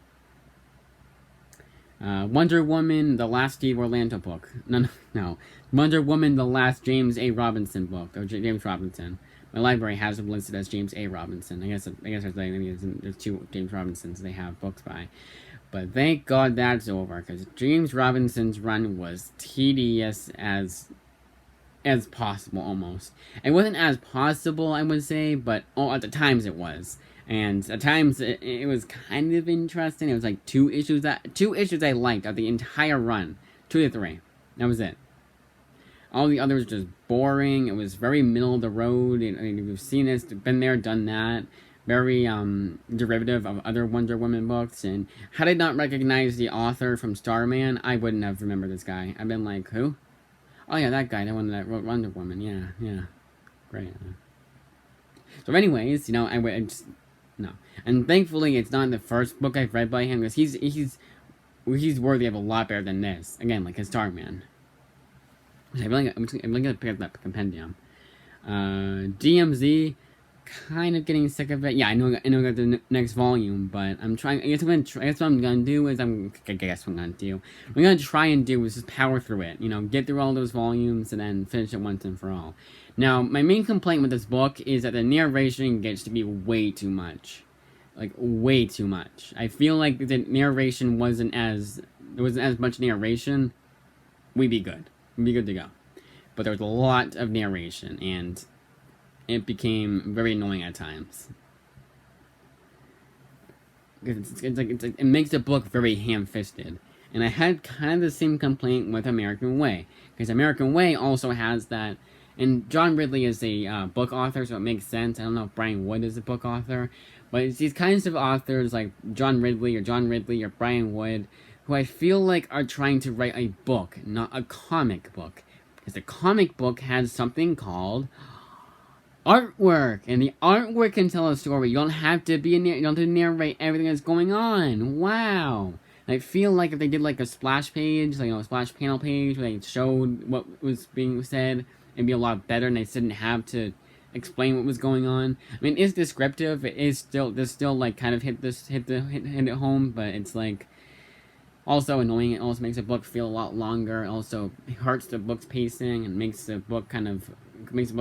Speaker 1: Wonder Woman, the last Steve Orlando book. No. Wonder Woman, the last James A. Robinson book. Or James Robinson. My library has them listed as James A. Robinson. I guess there's two James Robinsons they have books by. But thank God that's over, because James Robinson's run was tedious as possible, almost. It wasn't as possible, I would say, but at the times it was. And at times it was kind of interesting. It was like two issues I liked of the entire run. 2 to 3. That was it. All the others just boring. It was very middle of the road. We've seen this, been there, done that. Very derivative of other Wonder Woman books. And had I not recognized the author from Starman, I wouldn't have remembered this guy. I've been like, who? Oh yeah, that guy, the one that wrote Wonder Woman. Yeah. Great. So anyways, I just... No. And thankfully, it's not the first book I've read by him, because he's worthy of a lot better than this. Again, like his Starman. I'm really gonna pick up that compendium. DMZ, kind of getting sick of it. Yeah, I know I got the next volume, but I'm trying. I guess what I'm gonna do is we're gonna try and do is just power through it. Get through all those volumes and then finish it once and for all. Now, my main complaint with this book is that the narration gets to be way too much. Like, way too much. I feel like if the narration wasn't as much narration, we'd be good. We'd be good to go. But there was a lot of narration, and it became very annoying at times. It makes the book very ham-fisted. And I had kind of the same complaint with American Way. Because American Way also has that... And John Ridley is a book author, so it makes sense. I don't know if Brian Wood is a book author. But it's these kinds of authors like John Ridley or Brian Wood, who I feel like are trying to write a book, not a comic book. Because the comic book has something called artwork. And the artwork can tell a story. You don't have to narrate everything that's going on. Wow. I feel like if they did like a splash page, a splash panel page where they showed what was being said, it'd be a lot better, and they didn't have to explain what was going on. I mean, it's descriptive. There's still like kind of hit it home, but it's like also annoying. It also makes the book feel a lot longer. It also hurts the book's pacing and makes the book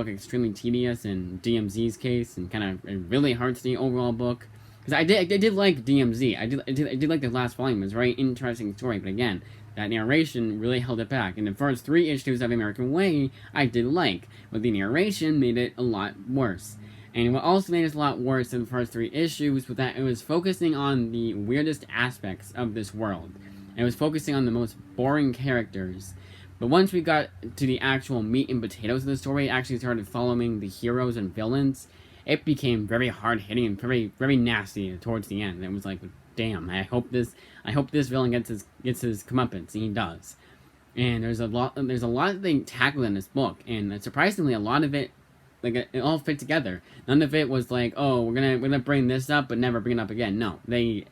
Speaker 1: extremely tedious in DMZ's case, and it really hurts the overall book. Because I did like DMZ. I did like the last volume. It was a very interesting story, but again, that narration really held it back. In the first 3 issues of American Way, I did like, but the narration made it a lot worse. And what also made it a lot worse than the first 3 issues was that it was focusing on the weirdest aspects of this world. And it was focusing on the most boring characters. But once we got to the actual meat and potatoes of the story, actually started following the heroes and villains, it became very hard-hitting and very, very nasty towards the end. It was like, damn, I hope this villain gets his comeuppance, and he does. And there's a lot that they tackled in this book, and surprisingly, a lot of it, it all fit together. None of it was like, oh, we're gonna bring this up, but never bring it up again. No,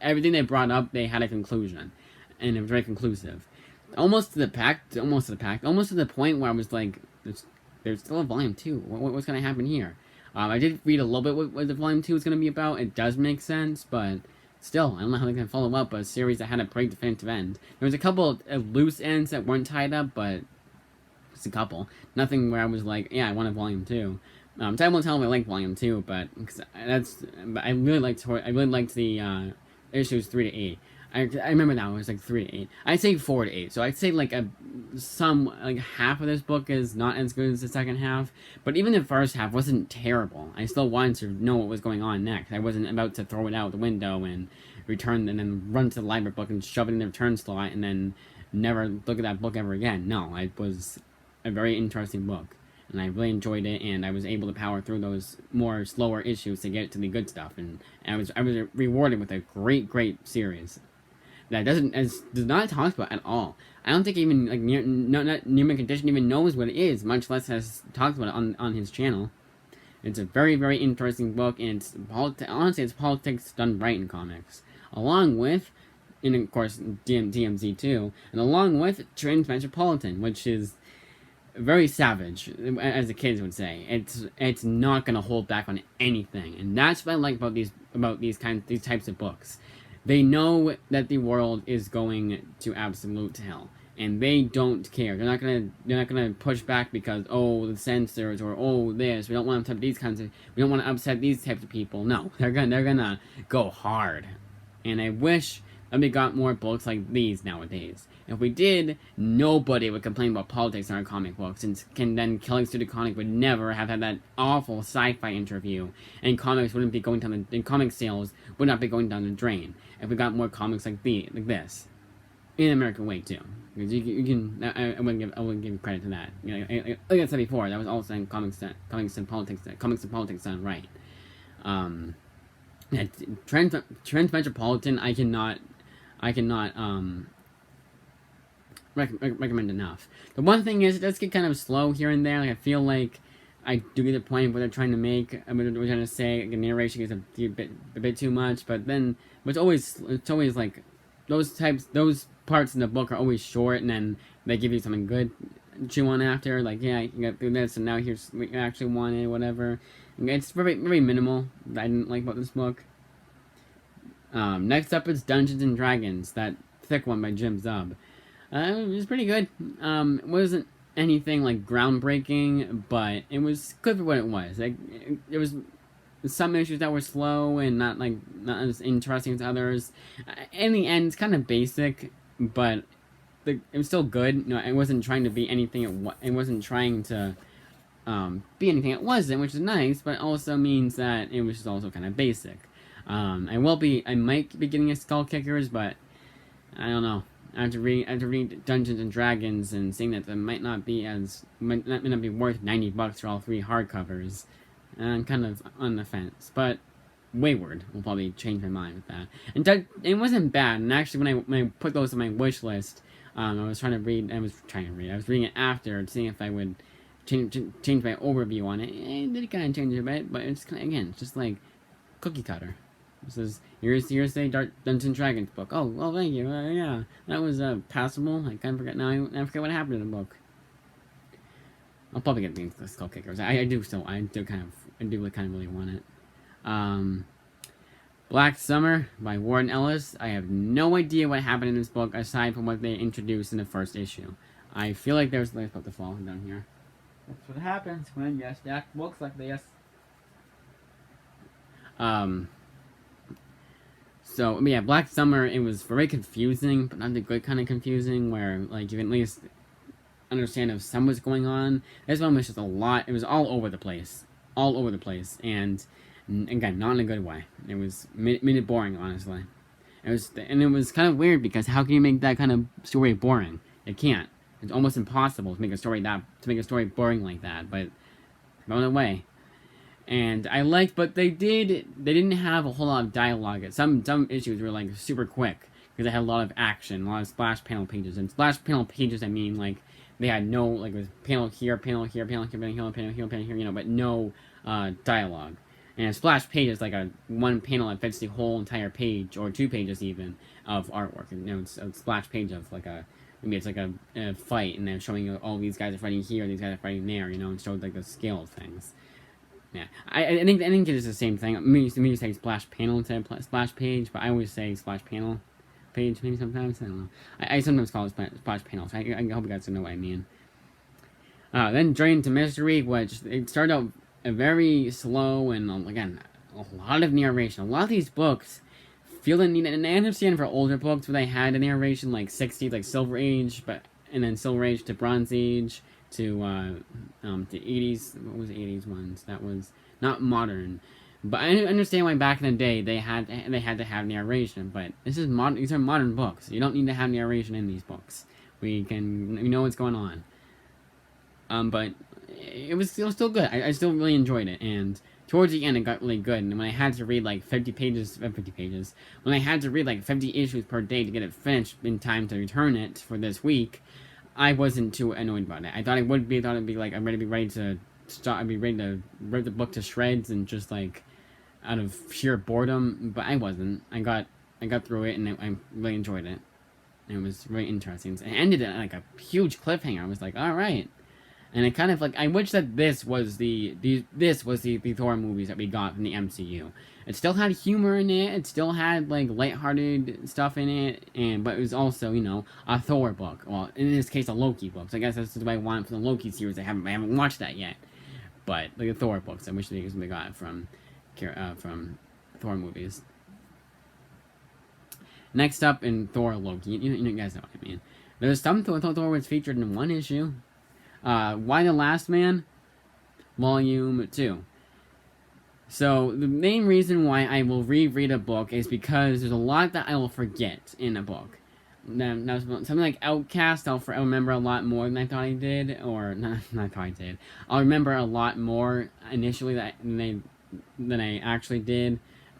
Speaker 1: everything they brought up, they had a conclusion, and it was very conclusive. Almost to the point where I was like, there's still a volume 2. What's gonna happen here? I did read a little bit what the volume 2 is gonna be about. It does make sense, but still, I don't know how they can follow up a series that had a pretty definitive end. There was a couple of loose ends that weren't tied up, but just a couple. Nothing where I was like, yeah, I want a volume 2. I won't tell them I like volume 2, but I really liked the issues 3 to 8. I remember now it was like 3 to 8. I'd say 4 to 8. So I'd say half of this book is not as good as the second half. But even the first half wasn't terrible. I still wanted to know what was going on next. I wasn't about to throw it out the window and return and then run to the library book and shove it in the return slot and then never look at that book ever again. No, it was a very interesting book. And I really enjoyed it, and I was able to power through those more slower issues to get to the good stuff. And I was rewarded with a great series that does not talk about at all. I don't think even Newman Condition even knows what it is, much less has talked about it on his channel. It's a very interesting book, and it's politics done right in comics, along with, and of course DMZ too, and along with Transmetropolitan, which is very savage, as the kids would say. It's not gonna hold back on anything, and that's what I like about these types of books. They know that the world is going to absolute hell, and they don't care. They're not gonna push back because, oh, the censors, or oh, this, we don't want to upset these kinds of, we don't want to upset these types of people. No, they're gonna go hard, and I wish that we got more books like these nowadays. If we did, nobody would complain about politics in our comic books, and then Killing Studio Comic would never have had that awful sci-fi interview, and comics wouldn't be going down and comic sales would not be going down the drain if we got more comics like this, in an American way too. Because you can, I wouldn't give credit to that. You know, like I said before, that was also in comics and politics done right. Transmetropolitan, I cannot recommend enough. The one thing is, it does get kind of slow here and there. Like, I feel like I do get the point of what they're trying to make. I mean, we're trying to say, like, the narration gets a bit too much, but then it's always like those parts in the book are always short, and then they give you something good to chew on after. Like, yeah, you got through this, and now here's what you actually wanted, whatever. It's very, very minimal that I didn't like about this book. Next up is Dungeons and Dragons, that thick one by Jim Zub. It was pretty good. It wasn't anything like groundbreaking, but it was good for what it was. Like, there was some issues that were slow and not as interesting as others. In the end, it's kind of basic, but it was still good. No, it wasn't trying to be anything. It wasn't trying to be anything it wasn't, which is nice, but also means that it was just also kind of basic. I might be getting a Skull Kickers, but I don't know. I have to read Dungeons and Dragons and seeing that might not be worth $90 for all 3 hardcovers. I'm kind of on the fence, but Wayward will probably change my mind with that. And it wasn't bad. And actually, when I put those on my wish list, I was reading it after, seeing if I would change my overview on it. It did kind of change a bit, but it's kind of, again, it's just like cookie cutter. It says, here's a Dungeons and Dragons book. Oh, well, thank you. Yeah, that was passable. I kind of forget now. I forget what happened in the book. I'll probably get the Skull Kickers. I do kind of really want it. Black Summer by Warren Ellis. I have no idea what happened in this book aside from what they introduced in the first issue. I feel like there's something about to fall down here. That's what happens when you stack books like this. So, yeah, Black Summer, it was very confusing, but not the good kind of confusing, where, like, you can at least understand if something's going on. This one was just a lot. It was all over the place. And, again, not in a good way. It was made it boring, honestly. It was kind of weird, because how can you make that kind of story boring? You can't. It's almost impossible to make a story boring like that, but on the way. And I liked, but they didn't have a whole lot of dialogue. Some issues were like super quick because they had a lot of action, a lot of splash panel pages. And splash panel pages, I mean, like, they had no, like, it was panel here, panel here, panel here, panel here, you know, but no dialogue. And a splash page is like one panel that fits the whole entire page, or 2 pages even, of artwork. And, you know, it's a splash page of like maybe it's like a fight, and they're showing you, oh, these guys are fighting here, these guys are fighting there, you know, and showed like the scale of things. Yeah, I think it is the same thing. Me used to say splash panel instead of splash page, but I always say splash panel page, maybe sometimes, I don't know. I sometimes call it splash panel, so I hope you guys know what I mean. Then Journey into Mystery, which it started out very slow, and again, a lot of narration. A lot of these books feel the need, and I understand for older books where they had a narration like 60s, like Silver Age, and then Silver Age to Bronze Age, to 80s, what was the 80s ones? That was not modern, but I understand why back in the day they had to have narration. But this is modern. These are modern books. You don't need to have narration in these books. We know what's going on. But it was still good. I still really enjoyed it, and towards the end it got really good. And when I had to read like 50 pages, when I had to read like 50 issues per day to get it finished in time to return it for this week, I wasn't too annoyed about it. I thought it would be. I thought it'd be like I'm ready to start. I'd be ready to rip the book to shreds and just like out of sheer boredom. But I wasn't. I got through it, and I really enjoyed it. It was very interesting. It ended at like a huge cliffhanger. I was like, all right. And it kind of like, I wish that this was the Thor movies that we got from the MCU. It still had humor in it. It still had like lighthearted stuff in it, but it was also, you know, a Thor book. Well, in this case, a Loki book. So I guess that's what I want from the Loki series. I haven't watched that yet, but like the Thor books, I wish we got from Thor movies. Next up in Thor Loki, you guys know what I mean. There's some Thor was featured in one issue. Y the Last Man, Volume 2. So, the main reason why I will reread a book is because there's a lot that I will forget in a book. Now something like Outcast, I'll remember a lot more than I thought I did, or not I thought I did. I'll remember a lot more initially than I actually did,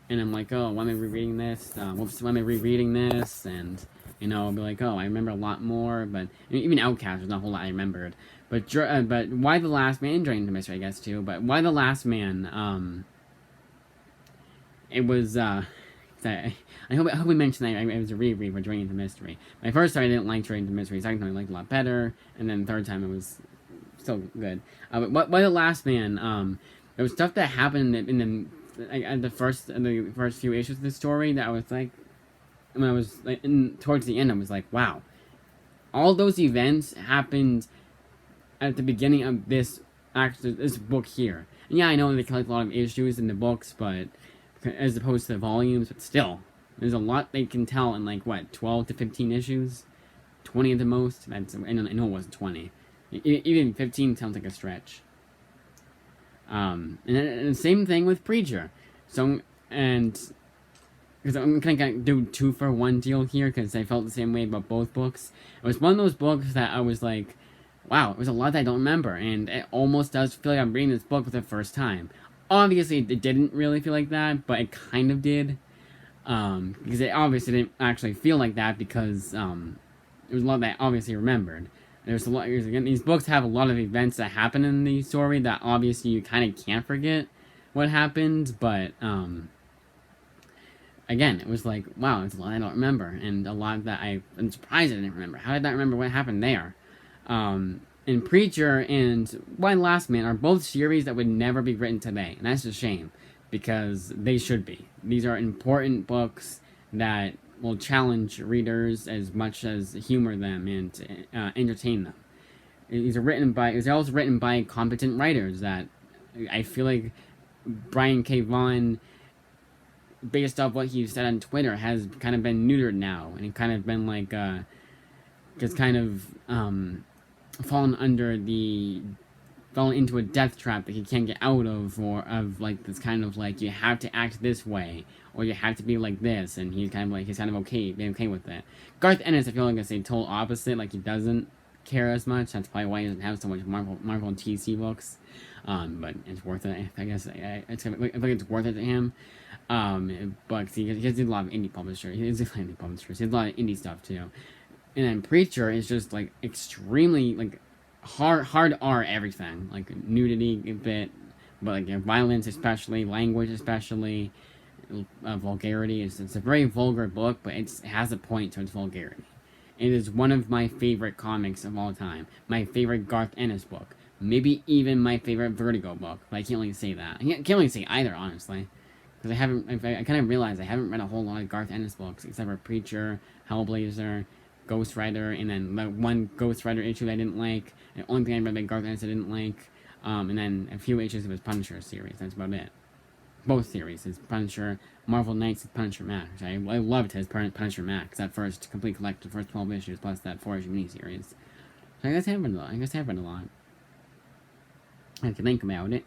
Speaker 1: and I'm like, oh, why am I rereading this? Why am I rereading this? And, you know, I'll be like, oh, I remember a lot more, but even Outcast, there's not a whole lot I remembered. But Y the Last Man, Drain the Mystery, I guess, too, but Y the Last Man, it was, I hope we mentioned that it was a reread for Drain the Mystery. My first time I didn't like Drain the Mystery, second time I liked it a lot better, and then the third time it was still good. But Y the Last Man, there was stuff that happened in the first few issues of the story that I was like, when I was like towards the end, I was like, wow, all those events happened at the beginning of this book here. And yeah, I know they collect a lot of issues in the books, but as opposed to the volumes, but still, there's a lot they can tell in like what 12 to 15 issues, 20 at the most. I know it wasn't 20. Even 15 sounds like a stretch. And the same thing with Preacher. So, and because I'm gonna do 2-for-1 deal here because I felt the same way about both books. It was one of those books that I was like, wow, there's a lot that I don't remember, and it almost does feel like I'm reading this book for the first time. Obviously, it didn't really feel like that, but it kind of did. Because it obviously didn't actually feel like that because there was a lot that I obviously remembered. There's a lot. Again, these books have a lot of events that happen in the story that obviously you kind of can't forget what happened, but again, it was like, wow, there's a lot I don't remember, and a lot that I'm surprised I didn't remember. How did I remember what happened there? And Preacher and Y the Last Man are both series that would never be written today, and that's a shame, because they should be. These are important books that will challenge readers as much as humor them and entertain them. These are also written by competent writers that I feel like Brian K. Vaughan, based off what he said on Twitter, has kind of been neutered now, and it kind of been like, just kind of, fallen into a death trap that he can't get out of, or of like this kind of like, you have to act this way, or you have to be like this, and he's kind of okay with it. Garth Ennis, I feel like, is a total opposite. Like, he doesn't care as much. That's probably why he doesn't have so much Marvel and TC books. But it's worth it. I guess I think it's worth it to him. But he has a lot of indie publishers. He has a lot of indie stuff too. And then Preacher is just like extremely like hard R everything, like nudity a bit, but like violence especially, language especially, vulgarity. It's a very vulgar book, but it has a point to its vulgarity. It is one of my favorite comics of all time. My favorite Garth Ennis book. Maybe even my favorite Vertigo book. But I can't really say that. I can't really say either, honestly. Because I kind of realized I haven't read a whole lot of Garth Ennis books, except for Preacher, Hellblazer, Ghost Rider, and then the one Ghost Rider issue I didn't like. The only thing I read by Garth Ennis I didn't like. And then a few issues of his Punisher series. That's about it. Both series. His Punisher, Marvel Knights, and Punisher Max. I loved his Punisher Max. That first complete collection, first 12 issues, plus that 4-issue miniseries. So I guess I have read a lot. I have to think about it.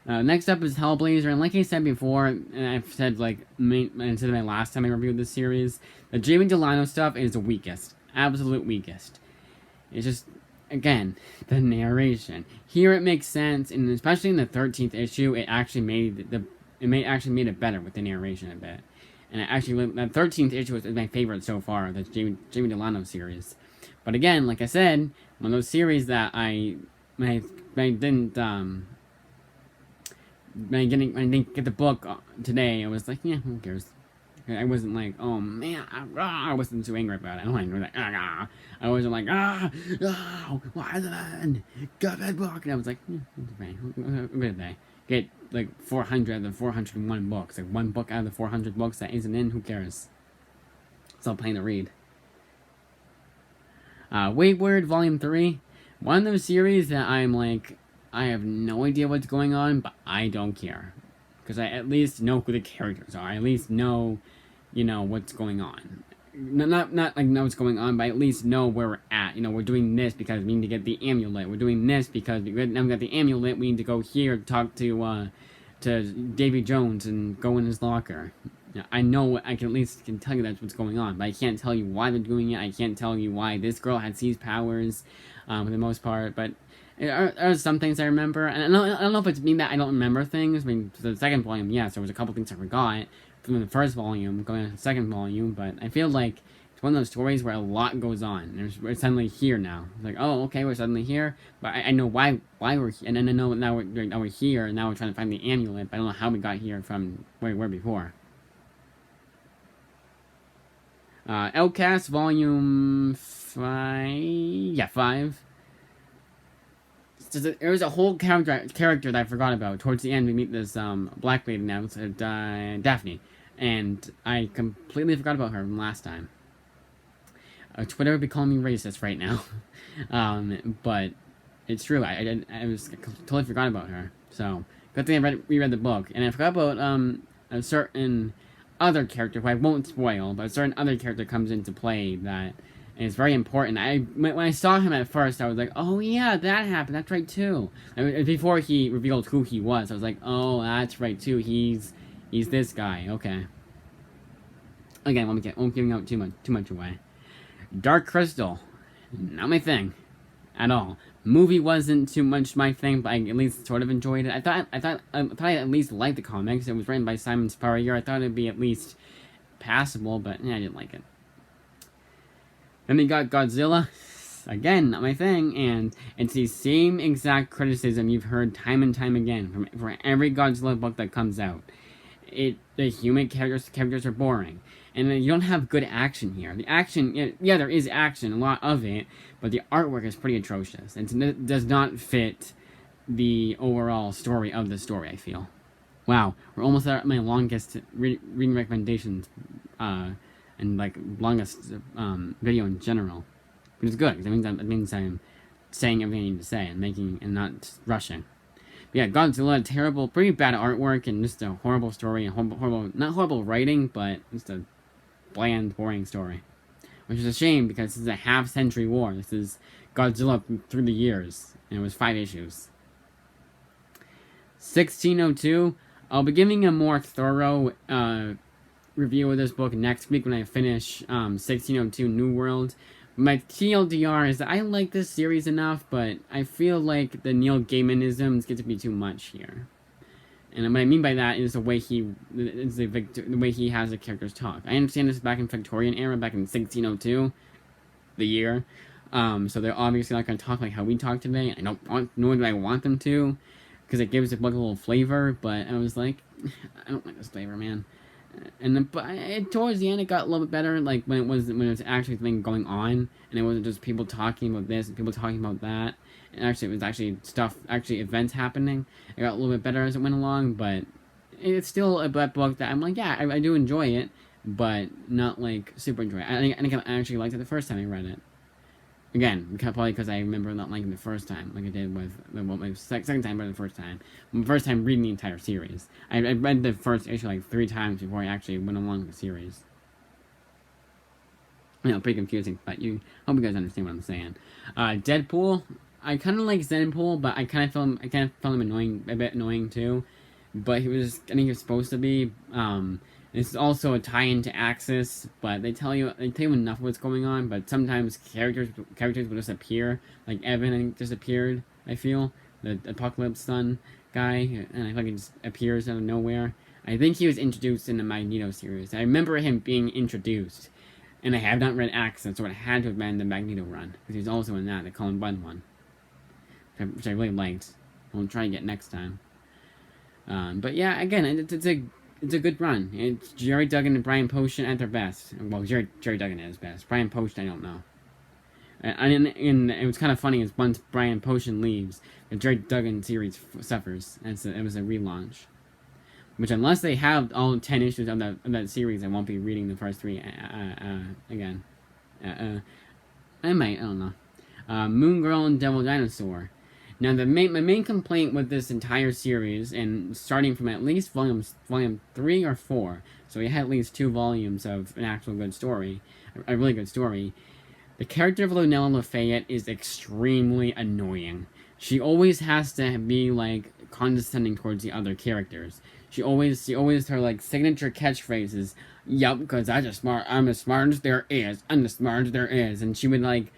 Speaker 1: Next up is Hellblazer, and like I said before, and I've said instead of my last time I reviewed this series, the Jamie Delano stuff is the weakest, absolute weakest. It's just, again, the narration. Here it makes sense, and especially in the 13th issue, it actually made it better with the narration a bit. And that 13th issue is my favorite so far, the Jamie Delano series. But again, like I said, one of those series that I didn't get the book today, I was like, yeah, who cares? I wasn't like, oh man, I wasn't too angry about it. I don't like, I wasn't like, why then? Jughead book. And I was like, what did they get? Like 400 out of the 401 books. Like one book out of the 400 books that isn't in. Who cares? It's all plain to read. Wayward Volume 3. One of those series that I'm like, I have no idea what's going on, but I don't care. Because I at least know who the characters are. I at least know, what's going on. Not like know what's going on, but I at least know where we're at. We're doing this because we need to get the amulet. We're doing this because now we got the amulet. We need to go here to talk to Davy Jones and go in his locker. I know, I can at least tell you that's what's going on, but I can't tell you why they're doing it. I can't tell you why this girl had seized powers, for the most part, but there are some things I remember, and I don't know if it's me that I don't remember things. I mean, for the second volume, yes, there was a couple things I forgot from the first volume, going to the second volume, but I feel like it's one of those stories where a lot goes on. We're suddenly here now. It's like, oh, okay, we're suddenly here, but I know why we're here, and then I know now we're here, and now we're trying to find the amulet, but I don't know how we got here from where we were before. Outcast Volume 5. Yeah, 5. There was a whole character that I forgot about. Towards the end, we meet this black lady now, Daphne, and I completely forgot about her from last time. Twitter would be calling me racist right now, but it's true. I was totally forgot about her. So good thing I reread the book, and I forgot about a certain other character who I won't spoil, but a certain other character comes into play that is very important. When I saw him at first, I was like, oh yeah, that happened, that's right too. Before he revealed who he was, I was like, oh, that's right too, he's this guy, okay. Again, won't giving out too much away. Dark Crystal, not my thing at all. Movie wasn't too much my thing, but I at least sort of enjoyed it. I thought I at least liked the comics. It was written by Simon Spurrier. I thought it'd be at least passable, but I didn't like it. Then we got Godzilla. Again, not my thing, and it's the same exact criticism you've heard time and time again for every Godzilla book that comes out. The human characters are boring, and you don't have good action here. The action, yeah, there is action, a lot of it, but the artwork is pretty atrocious, and it does not fit the overall story of the story, I feel. Wow, we're almost at my longest reading recommendations, and like longest video in general. But it's good, because it means I'm saying everything I need to say and not rushing. But yeah, Godzilla, terrible, pretty bad artwork, and just a horrible story, and not horrible writing, but just a bland, boring story. Which is a shame, because this is a half-century war. This is Godzilla through the years, and it was 5 issues. 1602, I'll be giving a more thorough review of this book next week when I finish 1602 New World. My TLDR is that I like this series enough, but I feel like the Neil Gaimanisms get to be too much here. And what I mean by that is the way he has the characters talk. I understand this is back in Victorian era, back in 1602, the year. So they're obviously not going to talk like how we talk today. Nor do I want them to, because it gives the book a little flavor. But I was like, I don't like this flavor, man. And then, but towards the end, it got a little bit better. Like when it was actually something going on, and it wasn't just people talking about this and people talking about that. And actually, it was actually events happening. It got a little bit better as it went along, but it's still a book that I'm like, yeah, I do enjoy it, but not like super enjoy it. I think I actually liked it the first time I read it. Again, probably because I remember not liking the first time, like I did with my second time, but the first time. My first time reading the entire series. I read the first issue like 3 times before I actually went along with the series. Pretty confusing, but hope you guys understand what I'm saying. Deadpool, I kind of like Deadpool, but I kind of found him a bit annoying too. But I think he was supposed to be. This is also a tie-in to Axis, but they tell you enough of what's going on. But sometimes characters will just appear, like Evan, I think, just appeared. I feel the Apocalypse Son guy, and I think he just appears out of nowhere. I think he was introduced in the Magneto series. I remember him being introduced, and I have not read Axis, so it had to have been the Magneto run, because he's also in that, the Cullen Bunn one, which I really liked. I'll try to get next time. But yeah, again, it's it's a good run. It's Jerry Duggan and Brian Posehn at their best. Well, Jerry Duggan at his best. Brian Posehn, I don't know. And it was kind of funny is once Brian Posehn leaves, the Jerry Duggan series suffers. It was a relaunch. Which, unless they have all 10 issues of that series, I won't be reading the first 3 again. I might, I don't know. Moon Girl and Devil Dinosaur. Now, my main complaint with this entire series, and starting from at least volume 3 or 4, so we had at least 2 volumes of an actual good story, a really good story, the character of Lunella Lafayette is extremely annoying. She always has to be, like, condescending towards the other characters. She always, her, like, signature catchphrase is, "Yup, because I'm as smart as there is, I'm the smartest there is," and she would, like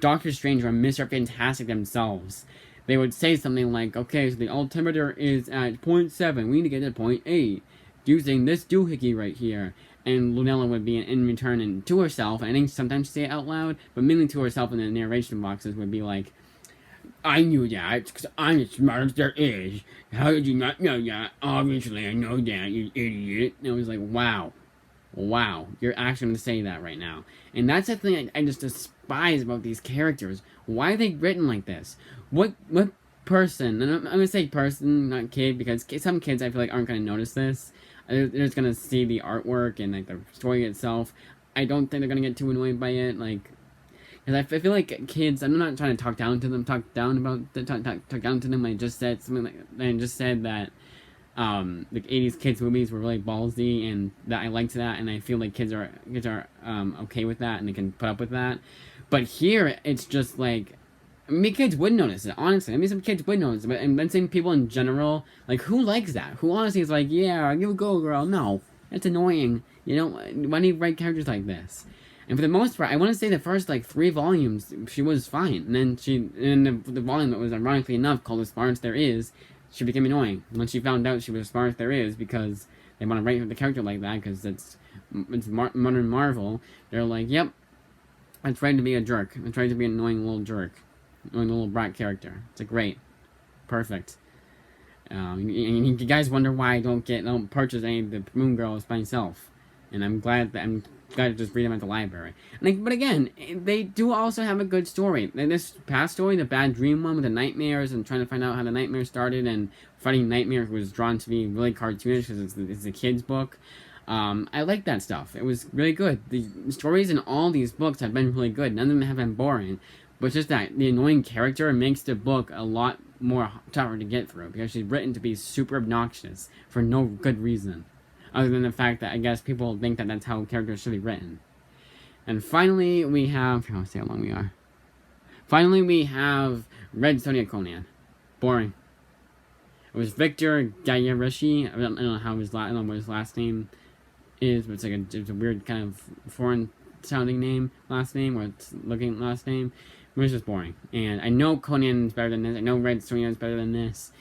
Speaker 1: Doctor Strange or Mr. Fantastic themselves. They would say something like, "Okay, so the altimeter is at 0.7, we need to get to 0.8, using this doohickey right here," and Lunella would be in return and to herself, and I think sometimes say it out loud, but mainly to herself in the narration boxes would be like, "I knew that, because I'm as smart as there is. How did you not know that? Obviously, I know that, you idiot." And I was like, wow, you're actually going to say that right now. And that's the thing I just despise about these characters. Why are they written like this? What person, and I'm going to say person, not kid, because some kids I feel like aren't going to notice this. They're just going to see the artwork and, like, the story itself. I don't think they're going to get too annoyed by it, like... Because I feel like kids, I'm not trying to talk down to them, talk down to them. I just said something like, I just said that, the 80s kids movies were really ballsy, and that I liked that, and I feel like kids are okay with that, and they can put up with that. But here, it's just like, I mean, kids would notice it, honestly. I mean, some kids would notice it, but I'm saying people in general, like, who likes that? Who honestly is like, yeah, you go, girl. No, it's annoying. You know, why do you write characters like this? And for the most part, I want to say the first, like, 3 volumes, she was fine. And then the volume that was, ironically enough, called As Smart as There Is, she became annoying. When she found out she was as smart as there is, because they want to write the character like that, because it's modern Marvel, they're like, yep, I tried to be a jerk. I tried to be an annoying little jerk. Annoying little brat character. It's like, great. Perfect. You guys wonder why I don't purchase any of the Moon Girls by myself. And I'm glad to just read them at the library. But again, they do also have a good story. And this past story, the Bad Dream one with the nightmares and trying to find out how the nightmare started and fighting Nightmare was drawn to be really cartoonish because it's a kid's book. I like that stuff. It was really good. The stories in all these books have been really good. None of them have been boring. But it's just that the annoying character makes the book a lot more tougher to get through because she's written to be super obnoxious for no good reason. Other than the fact that I guess people think that that's how characters should be written. And finally, we have... I'll see how long we are. Finally, we have Red Sonja Conan. Boring. It was Victor Gayarishi. I don't know what his last name is, but it's a weird kind of foreign sounding name, last name, or it's looking last name. It was just boring. And I know Conan is better than this. I know Red Sonja is better than this.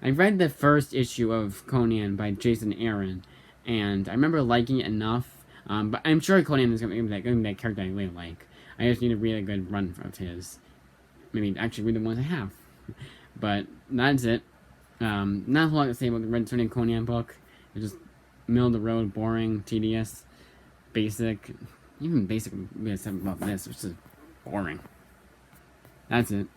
Speaker 1: I read the first issue of Conan by Jason Aaron, and I remember liking it enough. But I'm sure Conan is going to be that character I really like. I just need to read a good run of his. Maybe actually read the ones I have. But that's it. Not a whole lot to say about the Red Sonja Conan book. It's just middle of the road, boring, tedious, basic. Even basic stuff about this, which is boring. That's it.